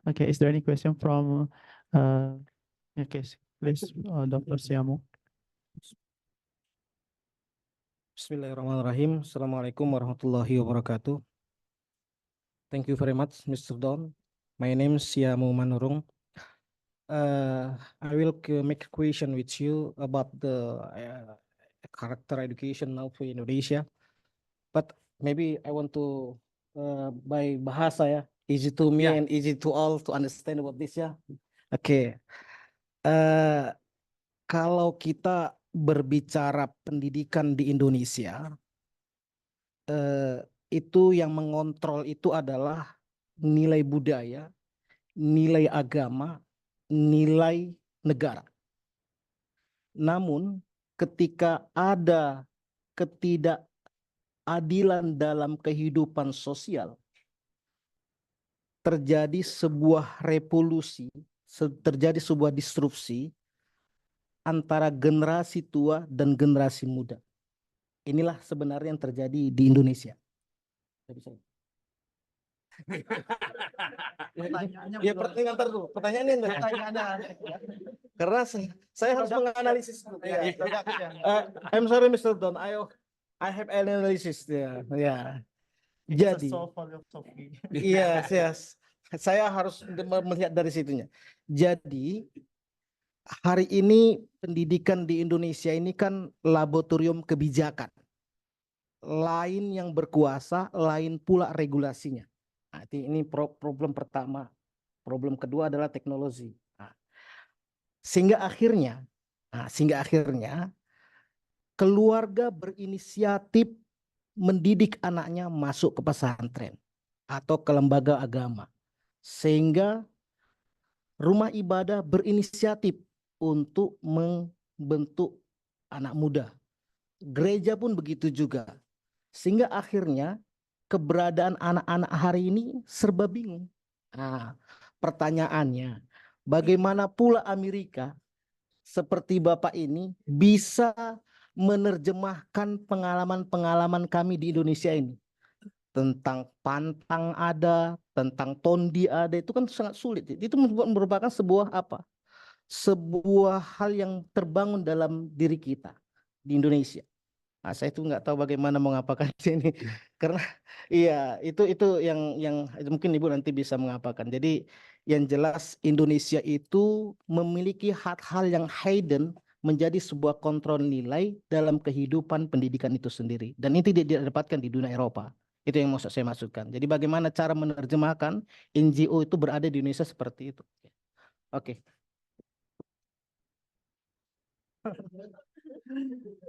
S3: Okay, is there any question from okay, please, Dr. Siamu.
S7: Bismillahirrahmanirrahim. Assalamualaikum warahmatullahi wabarakatuh. Thank you very much, Mr. Don. My name is Siamu Manurung. I will make a question with you about the character education now for Indonesia. But maybe I want to by bahasa ya, easy to me and easy to all to understand about this ya. Oke. Kalau kita berbicara pendidikan di Indonesia, itu yang mengontrol itu adalah nilai budaya, nilai agama, nilai negara. Namun ketika ada ketidakadilan dalam kehidupan sosial, terjadi sebuah revolusi, terjadi sebuah disrupsi antara generasi tua dan generasi muda. Inilah sebenarnya yang terjadi di Indonesia. Ya, pertanyaannya karena saya harus menganalisis. I'm sorry, Mr. Don. I have analysis. Ya. Jadi, yes. Saya harus melihat dari situnya. Jadi, hari ini pendidikan di Indonesia ini kan laboratorium kebijakan. Lain yang berkuasa, lain pula regulasinya. Nah, ini problem pertama. Problem kedua adalah teknologi. Nah, sehingga akhirnya keluarga berinisiatif mendidik anaknya masuk ke pesantren atau ke lembaga agama. Sehingga rumah ibadah berinisiatif untuk membentuk anak muda. Gereja pun begitu juga. Sehingga akhirnya keberadaan anak-anak hari ini serba bingung. Nah, pertanyaannya, bagaimana pula Amerika seperti Bapak ini bisa menerjemahkan pengalaman-pengalaman kami di Indonesia ini? Tentang pantang ada, tentang tondi ada, itu kan sangat sulit. Itu merupakan sebuah apa? Sebuah hal yang terbangun dalam diri kita di Indonesia. Nah, saya itu nggak tahu bagaimana mengapakan ini karena iya itu yang mungkin Ibu nanti bisa mengapakan. Jadi yang jelas Indonesia itu memiliki hal-hal yang hidden menjadi sebuah kontrol nilai dalam kehidupan pendidikan itu sendiri, dan ini tidak didapatkan di dunia Eropa. Itu yang mau saya maksudkan. Jadi bagaimana cara menerjemahkan NGO itu berada di Indonesia seperti itu. Oke.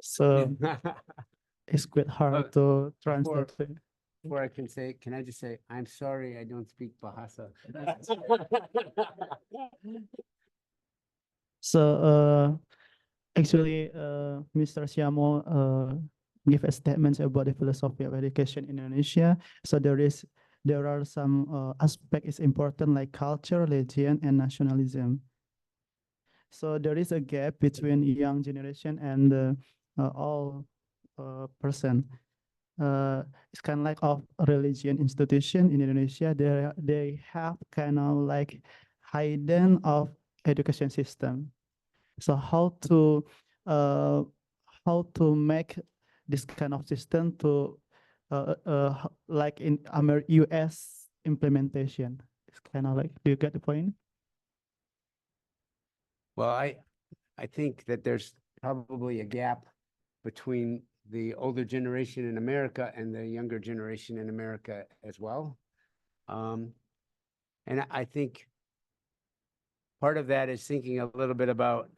S3: So it's quite hard to translate.
S1: Before I can say, can I just say, I'm sorry, I don't speak Bahasa.
S3: So actually, Mr. Siamo give a statement about the philosophy of education in Indonesia. So there are some aspects is important like culture, religion, and nationalism. So there is a gap between young generation and the all person. It's kind of like of religion institution in Indonesia. They have kind of like hidden of education system. So how to make this kind of system to like in US implementation? It's kind of like, do you get the point?
S1: Well, I think that there's probably a gap between the older generation in America and the younger generation in America as well. And I think part of that is thinking a little bit about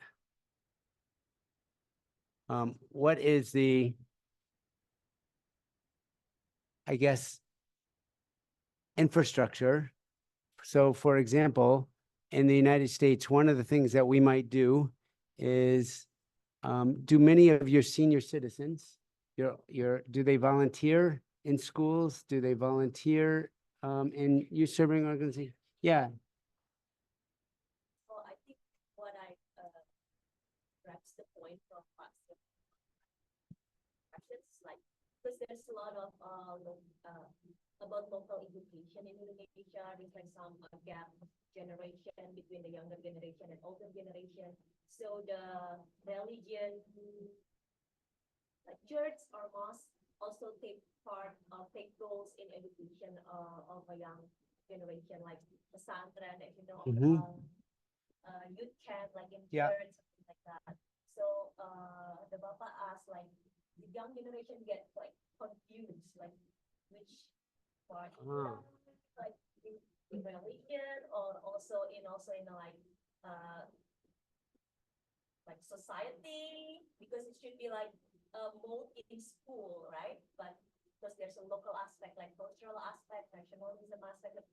S1: what is the, I guess, infrastructure. So for example, in the United States, one of the things that we might do is, do many of your senior citizens, do they volunteer in schools? Do they volunteer in youth serving organizations? Yeah.
S8: So I think what I grasp the point from questions, like, because there's a lot of about local education in Indonesia. There's like some gap generation between the younger generation and older generation. So the religion, like church or mosque, also take roles in education of a young generation, like pesantren, you know, youth camp, like in church, something like that. So the Bapa asked, like, the young generation get like confused, like which part, like in religion or also in like society, because it should be like both in school, right? But because there's a local aspect, like cultural aspect, nationalism aspect, of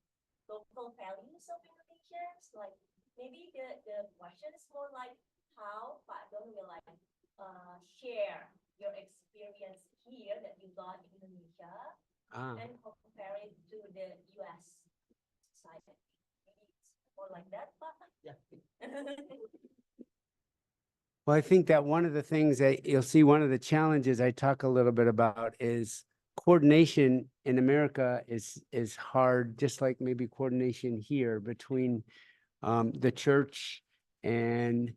S8: local values of Indonesians. Like maybe the question is more like how Pak Don will like share your experience here that you got in Indonesia and compare it to the US society. Maybe it's more like that, Pak. Yeah.
S1: Well, I think that one of the things that you'll see, one of the challenges I talk a little bit about is coordination in America is hard, just like maybe coordination here between the church and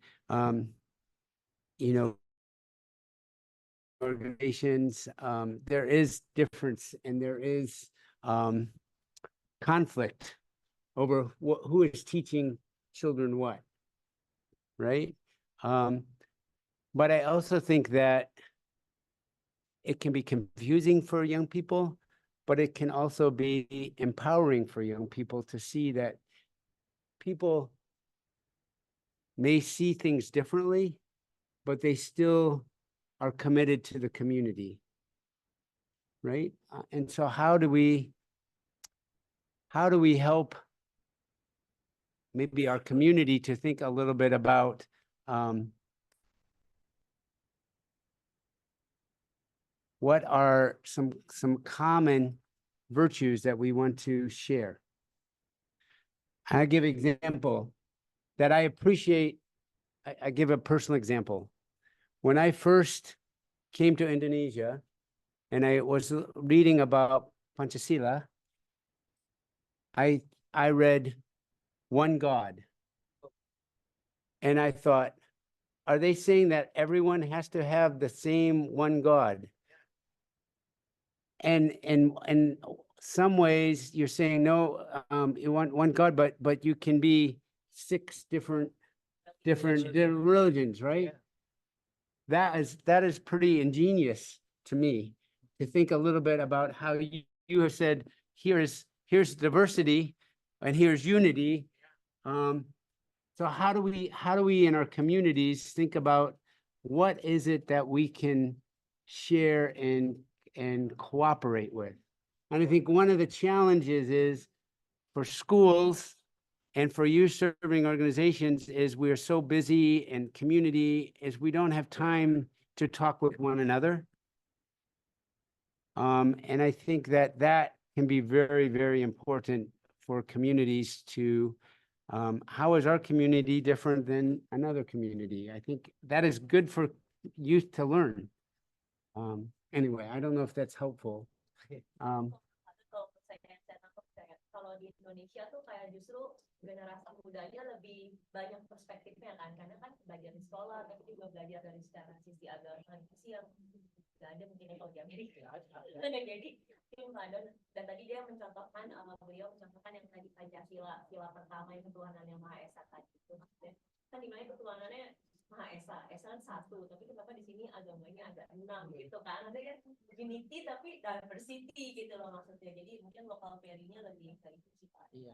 S1: you know, organizations. There is difference and there is conflict over who is teaching children what, right? But I also think that it can be confusing for young people, but it can also be empowering for young people to see that people may see things differently, but they still are committed to the community, right? And so how do we help maybe our community to think a little bit about what are some common virtues that we want to share? I give an example that I appreciate. I give a personal example. When I first came to Indonesia and I was reading about Pancasila, I read one God. And I thought, are they saying that everyone has to have the same one God? And in some ways you're saying, no, you want one God, but you can be 6 different religions, right? Yeah. That is pretty ingenious to me, to think a little bit about how you have said, here's diversity and here's unity. So how do we in our communities think about what is it that we can share and cooperate with? And I think one of the challenges is for schools and for youth serving organizations is we are so busy and community is we don't have time to talk with one another. And I think that that can be very, very important for communities to, how is our community different than another community? I think that is good for youth to learn. Anyway, I don't know if that's helpful.
S8: Kalau di Indonesia tuh kayak justru generasi mudanya lebih banyak perspektifnya kan, karena kan belajar di sekolah, tapi juga belajar dari secara sisi agama sih yang nggak ada mungkin kalau di Amerika. Jadi itu nggak ada. Dan tadi dia mencontohkan, beliau mencontohkan yang tadi Pancasila, sila pertama yang ketuhanan yang Maha Esa tadi itu. Kan dimana ketuhanannya Maha Esa, Esa kan satu, tapi kenapa di sini agamanya agak 6 gitu kan? Ada kan unity tapi diversity gitu loh maksudnya. Jadi mungkin lokal value-nya lebih dari itu sih Pak.
S1: Iya.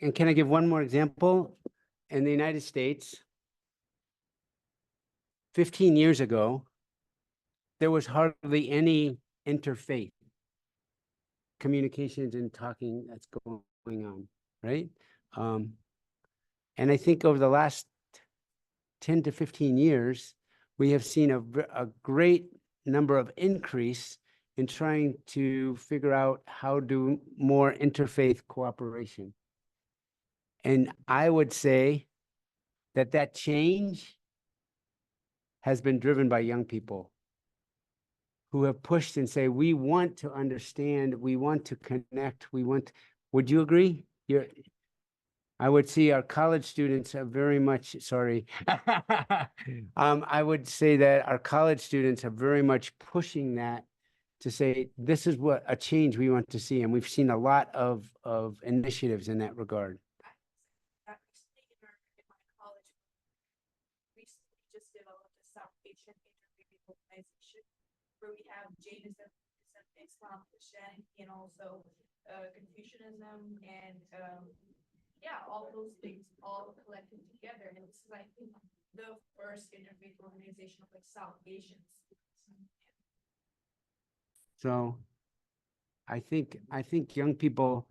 S1: And can I give one more example? In the United States, 15 years ago, there was hardly any interfaith communications and talking that's going on, right? And I think over the last 10 to 15 years, we have seen a great number of increase in trying to figure out how to do more interfaith cooperation. And I would say that that change has been driven by young people who have pushed and say, we want to understand, we want to connect, would you agree? I would see our college students are very much, sorry. I would say that our college students are very much pushing that to say, this is what a change we want to see. And we've seen a lot of initiatives in that regard.
S9: In my college, recently just developed a South Asian interfaith organization where we have Jainism, Islam, Christianity, and also Confucianism, and yeah, all those things all collected together, and it's like the first interfaith organization of like South Asians.
S1: So I think young people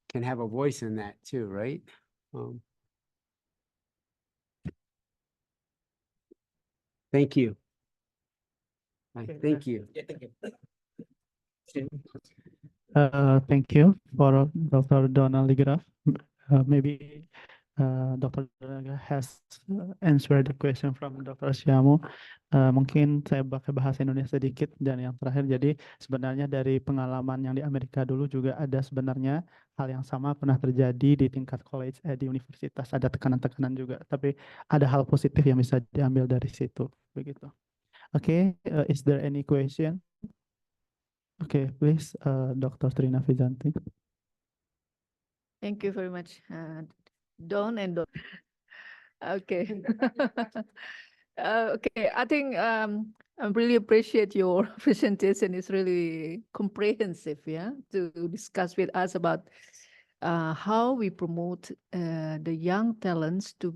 S1: can have a voice in that too, right? Thank you. Thank you.
S3: Thank you for Dr. Donald Degraaf. Maybe Dr. Degraaf has answered the question from Dr. Syamo. Mungkin saya pakai bahasa Indonesia sedikit dan yang terakhir, jadi sebenarnya dari pengalaman yang di Amerika dulu juga ada sebenarnya hal yang sama pernah terjadi di tingkat college, di universitas, ada tekanan-tekanan juga, tapi ada hal positif yang bisa diambil dari situ, begitu. Okay, is there any question? Okay, please, Dr. Trina Vizanti.
S10: Thank you very much, Don and Don. Okay. Okay, I think I really appreciate your presentation. It's really comprehensive, yeah, to discuss with us about how we promote the young talents to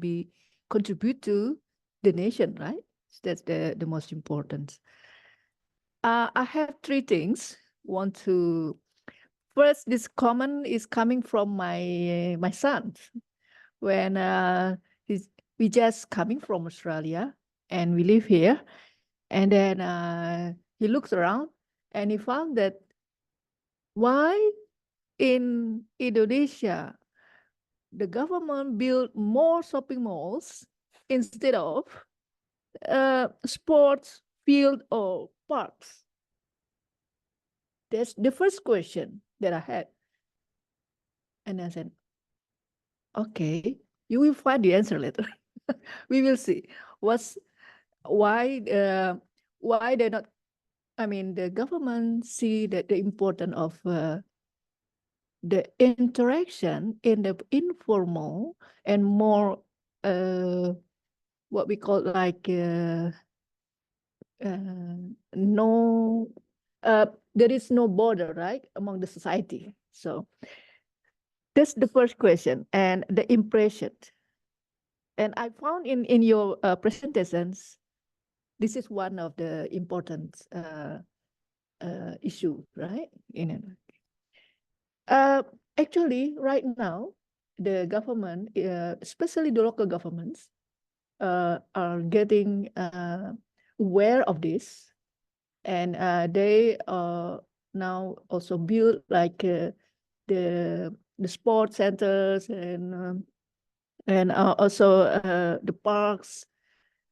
S10: contribute to the nation, right? That's the most important. I have three things. First, this comment is coming from my son. When we just coming from Australia and we live here, and then he looks around and he found that why in Indonesia the government built more shopping malls instead of sports field or parks. That's the first question that I had. And I said, okay, you will find the answer later. We will see why they're not, I mean, the government see that the importance of the interaction in the informal and more what we call like there is no border, right, among the society. So that's the first question and the impression. And I found in your presentations this is one of the important issue, right? Actually, right now, the government, especially the local governments, are getting aware of this, and they now also build like the sports centers and also the parks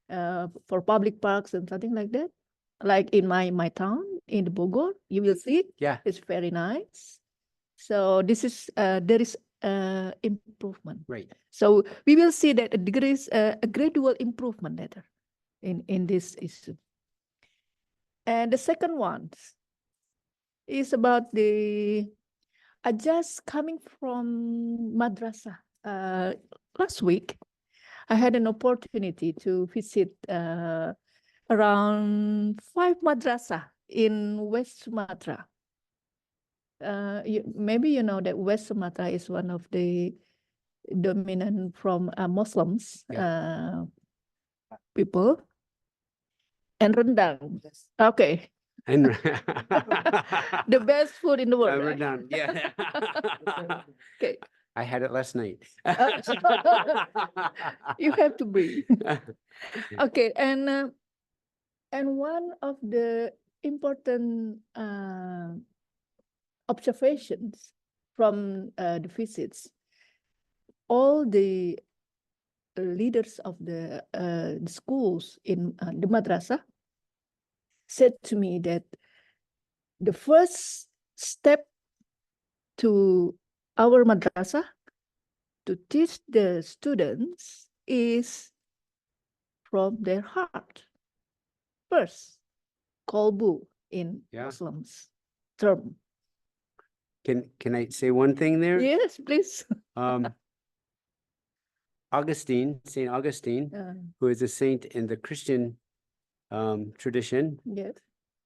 S10: for public parks and something like that. Like in my town in Bogor, you will see
S1: Yeah.
S10: it's very nice. So this is there is improvement.
S1: Right.
S10: So we will see that there is a gradual improvement later in this issue. And the second one is about the just coming from madrasah. Last week, I had an opportunity to visit around 5 madrasah in West Sumatra. Maybe you know that West Sumatra is one of the dominant from Muslims people. And rendang. Okay.
S1: And
S10: The best food in the world.
S1: we're
S10: right?
S1: done. Yeah.
S10: Okay.
S1: I had it last night.
S10: You have to breathe. Okay, and one of the important observations from the visits, all the leaders of the schools in the madrasah said to me that the first step to our madrasah to teach the students is from their heart. First, kolbu in Muslims term.
S1: Can I say one thing there?
S10: Yes, please.
S1: Saint Augustine, who is a saint in the Christian tradition,
S10: Yes.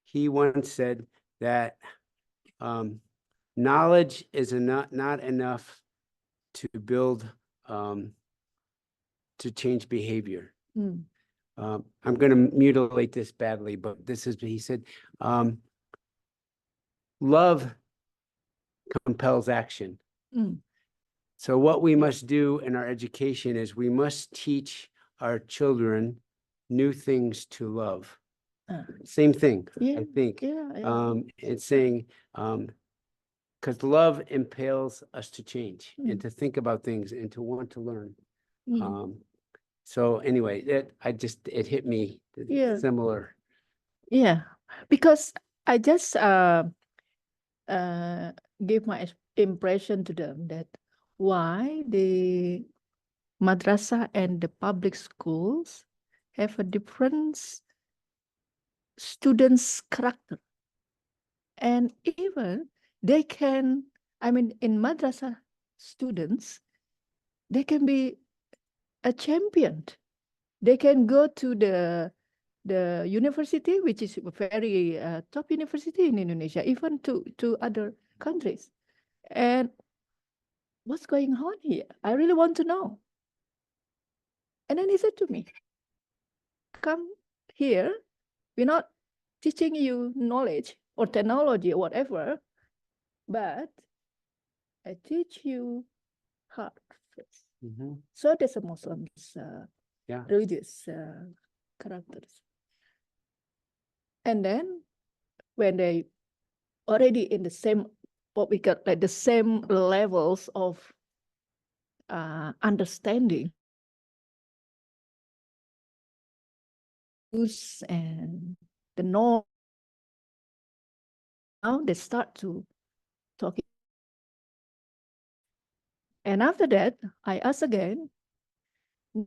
S1: he once said that knowledge is not enough to build to change behavior.
S10: Mm.
S1: I'm going to mutilate this badly, but this is what he said. Love compels action.
S10: Mm.
S1: So what we must do in our education is we must teach our children new things to love. Same thing,
S10: Yeah,
S1: I think.
S10: yeah.
S1: It's saying, because love impels us to change and to think about things and to want to learn. So anyway, it hit me similar.
S10: Yeah, because I just give my impression to them that why the madrasah and the public schools have a different students' character. And even they can, I mean, in madrasah students, they can be a champion. They can go to the university, which is a very top university in Indonesia, even to other countries. And what's going on here? I really want to know. And then he said to me, come here, we're not teaching you knowledge or technology or whatever, but I teach you heart first. So there's a Muslim's religious characters. And then when they already in the same, what we got like the same levels of understanding and the norm, now they start to talk. And after that, I ask again,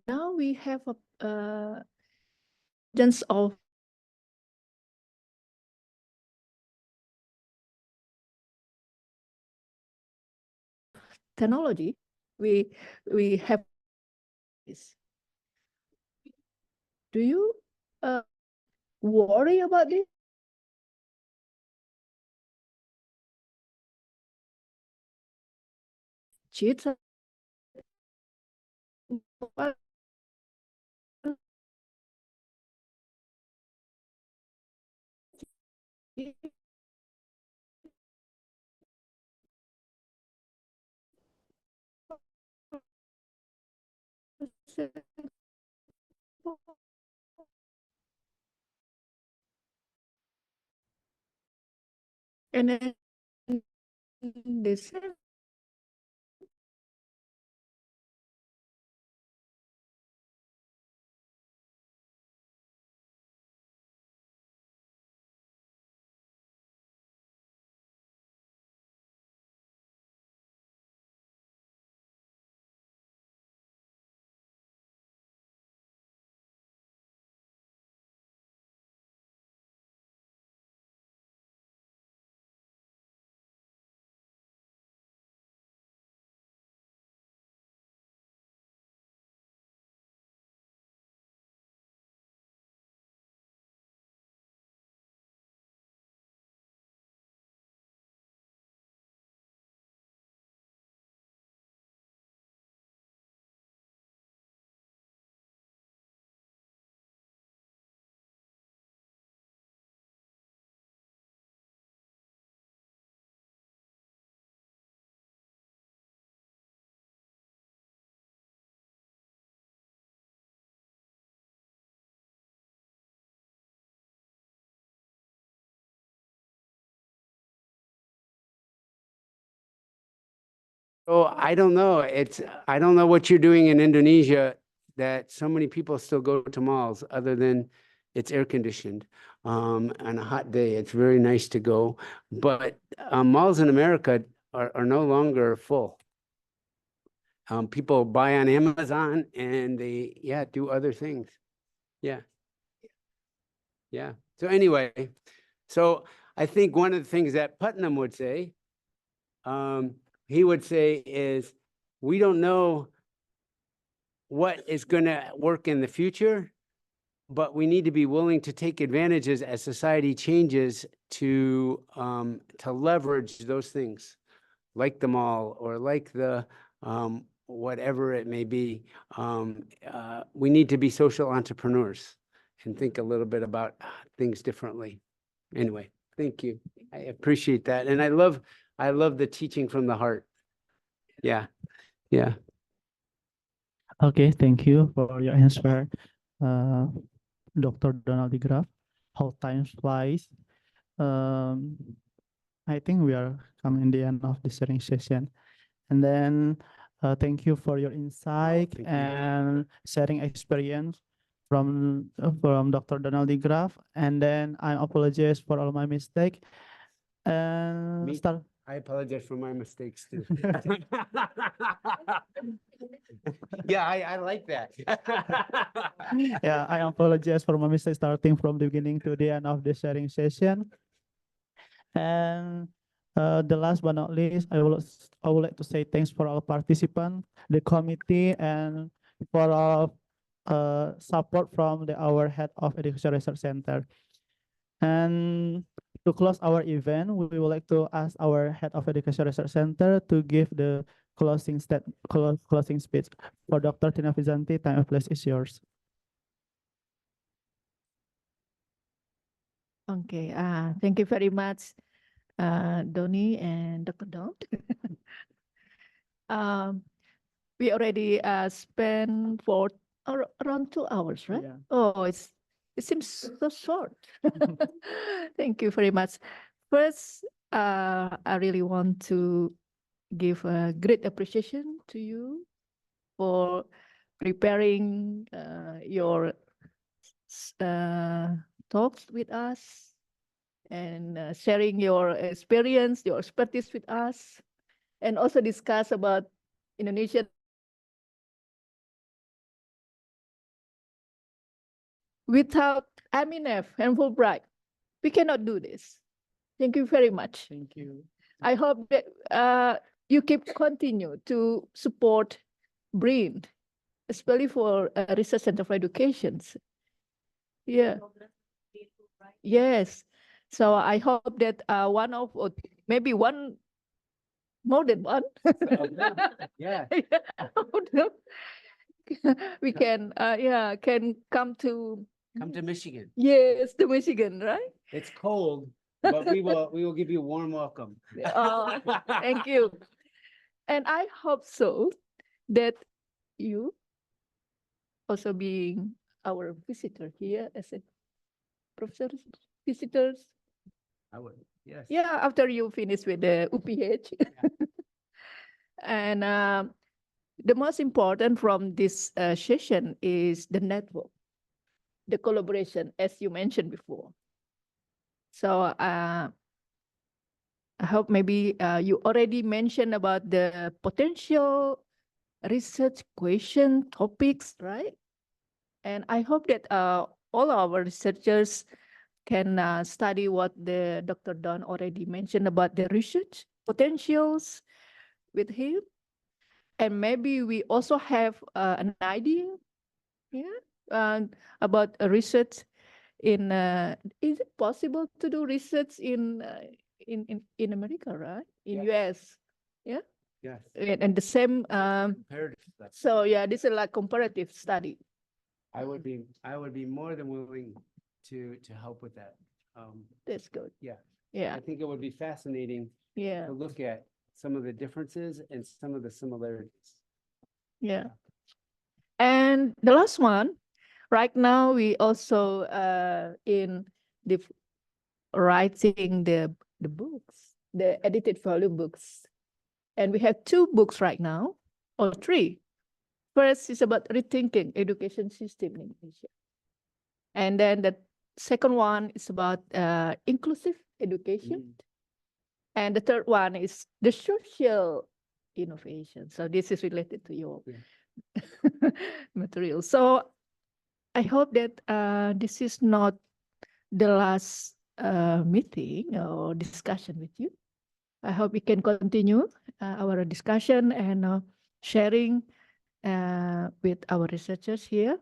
S10: now we have a sense of technology. We have this. Do you worry about this? Cheats And then they said,
S1: So I don't know. I don't know what you're doing in Indonesia that so many people still go to malls other than it's air conditioned. On a hot day, it's very nice to go. But malls in America are no longer full. People buy on Amazon and they, do other things. Yeah. Yeah. So anyway, so I think one of the things that Putnam would say, he would say is, we don't know what is going to work in the future, but we need to be willing to take advantages as society changes to leverage those things, like the mall or like the whatever it may be. We need to be social entrepreneurs and think a little bit about things differently. Anyway, thank you. I appreciate that, and I love the teaching from the heart. Yeah, yeah.
S3: Okay, thank you for your answer, Dr. Donald Degraaf. How time flies. I think we are coming the end of the sharing session. And then thank you for your insight
S1: thank you.
S3: and sharing experience from Dr. Donald Degraaf. And then I apologize for all my mistake. And
S1: Me?
S3: start.
S1: I apologize for my mistakes too. Yeah, I like that.
S3: Yeah, I apologize for my mistake starting from the beginning to the end of the sharing session. And the last but not least, I would like to say thanks for all participants, the committee, and for all support from our head of Education Research Center. And to close our event, we would like to ask our head of Education Research Center to give the closing speech. For Dr. Tina Vizanti, time and place is yours.
S10: okay, thank you very much, Donnie and Dr. Don. We already spent for around 2 hours, right?
S3: Yeah.
S10: Oh, it seems so short. Thank you very much. First, I really want to give a great appreciation to you for preparing your talks with us and sharing your experience, your expertise with us, and also discuss about Indonesian without AMINEF and Fulbright. We cannot do this. Thank you very much.
S3: Thank you.
S10: I hope that you continue to support BRIN, especially for Research Center for Education. Yeah. Yes. So I hope that one of, or maybe one, more than one.
S1: Yeah.
S10: We can, can come to
S1: Come to Michigan.
S10: yes, to Michigan, right?
S1: It's cold, but we will give you a warm welcome.
S10: Oh, thank you. And I hope so that you also being our visitor here as a professor, visitors.
S1: I would, yes.
S10: Yeah, after you finish with the UPH. And the most important from this session is the network, the collaboration, as you mentioned before. So I hope maybe you already mentioned about the potential research question topics, right? And I hope that all our researchers can study what the Dr. Don already mentioned about the research potentials with him. And maybe we also have an idea, yeah, about a research in. Is it possible to do research in America, right? In US, yeah.
S1: Yes.
S10: And the same.
S1: Comparative study.
S10: So yeah, this is like comparative study.
S1: I would be more than willing to help with that.
S10: That's good.
S1: Yeah.
S10: Yeah.
S1: I think it would be fascinating
S10: Yeah.
S1: to look at some of the differences and some of the similarities.
S10: Yeah. And the last one, right now we also in the writing the books, the edited volume books. And we have 2 books right now, or 3. First is about rethinking education system in Indonesia. And then the second one is about inclusive education. And the third one is the social innovation. So this is related to your material. So I hope that this is not the last meeting or discussion with you. I hope we can continue our discussion and sharing with our researchers here.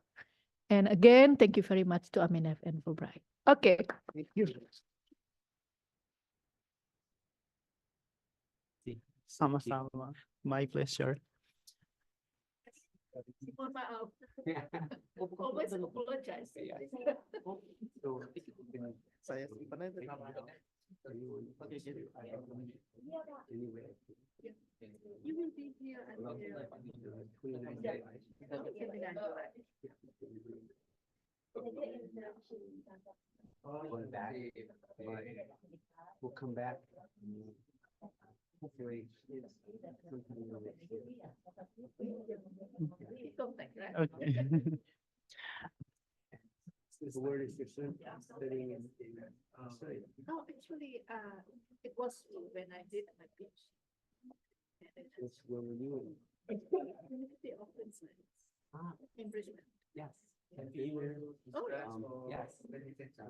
S10: And again, thank you very much to AMINEF and Fulbright. Okay.
S1: Thank you.
S3: Sama-sama. My pleasure.
S10: Mohon maaf. Always apologize.
S3: Saya simpan aja.
S10: You will be here until
S1: We'll come back. Hopefully.
S3: Okay.
S1: The word is different. Studying in study.
S10: No, actually, it was when I did my PhD.
S1: Which where were you in?
S10: University of Queensland. In Brisbane.
S1: Yes.
S10: Oh, yeah.
S1: Yes.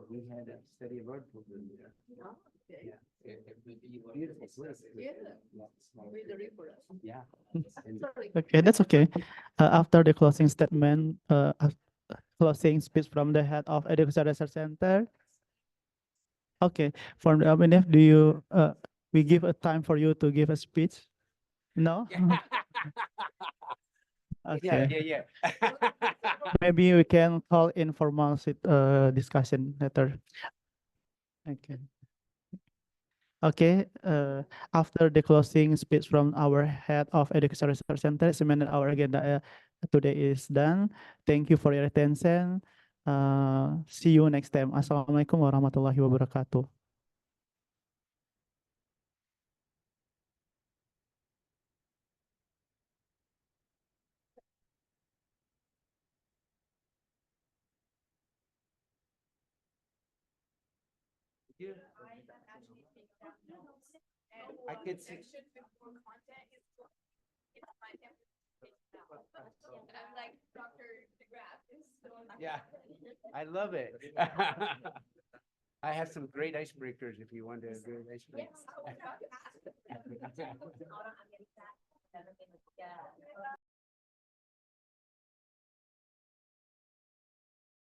S1: We had a study abroad program there.
S10: Oh, okay.
S1: Yeah. Beautiful place.
S10: Yeah. With the river.
S1: Yeah.
S10: Sorry.
S3: Okay, that's okay. After the closing statement, closing speech from the head of Education Research Center. Okay, from the AMINEF, do you we give a time for you to give a speech? No. Okay.
S1: Yeah.
S3: Maybe we can call informal discussion later. Okay. Okay. After the closing speech from our head of Education Research Center, our agenda today is done. Thank you for your attention. See you next time. Assalamualaikum warahmatullahi wabarakatuh.
S1: I could see.
S9: I'm like Dr. Degraaf is still.
S1: Yeah, I love it. I have some great icebreakers if you want to do an icebreaker.
S8: Orang Amerika,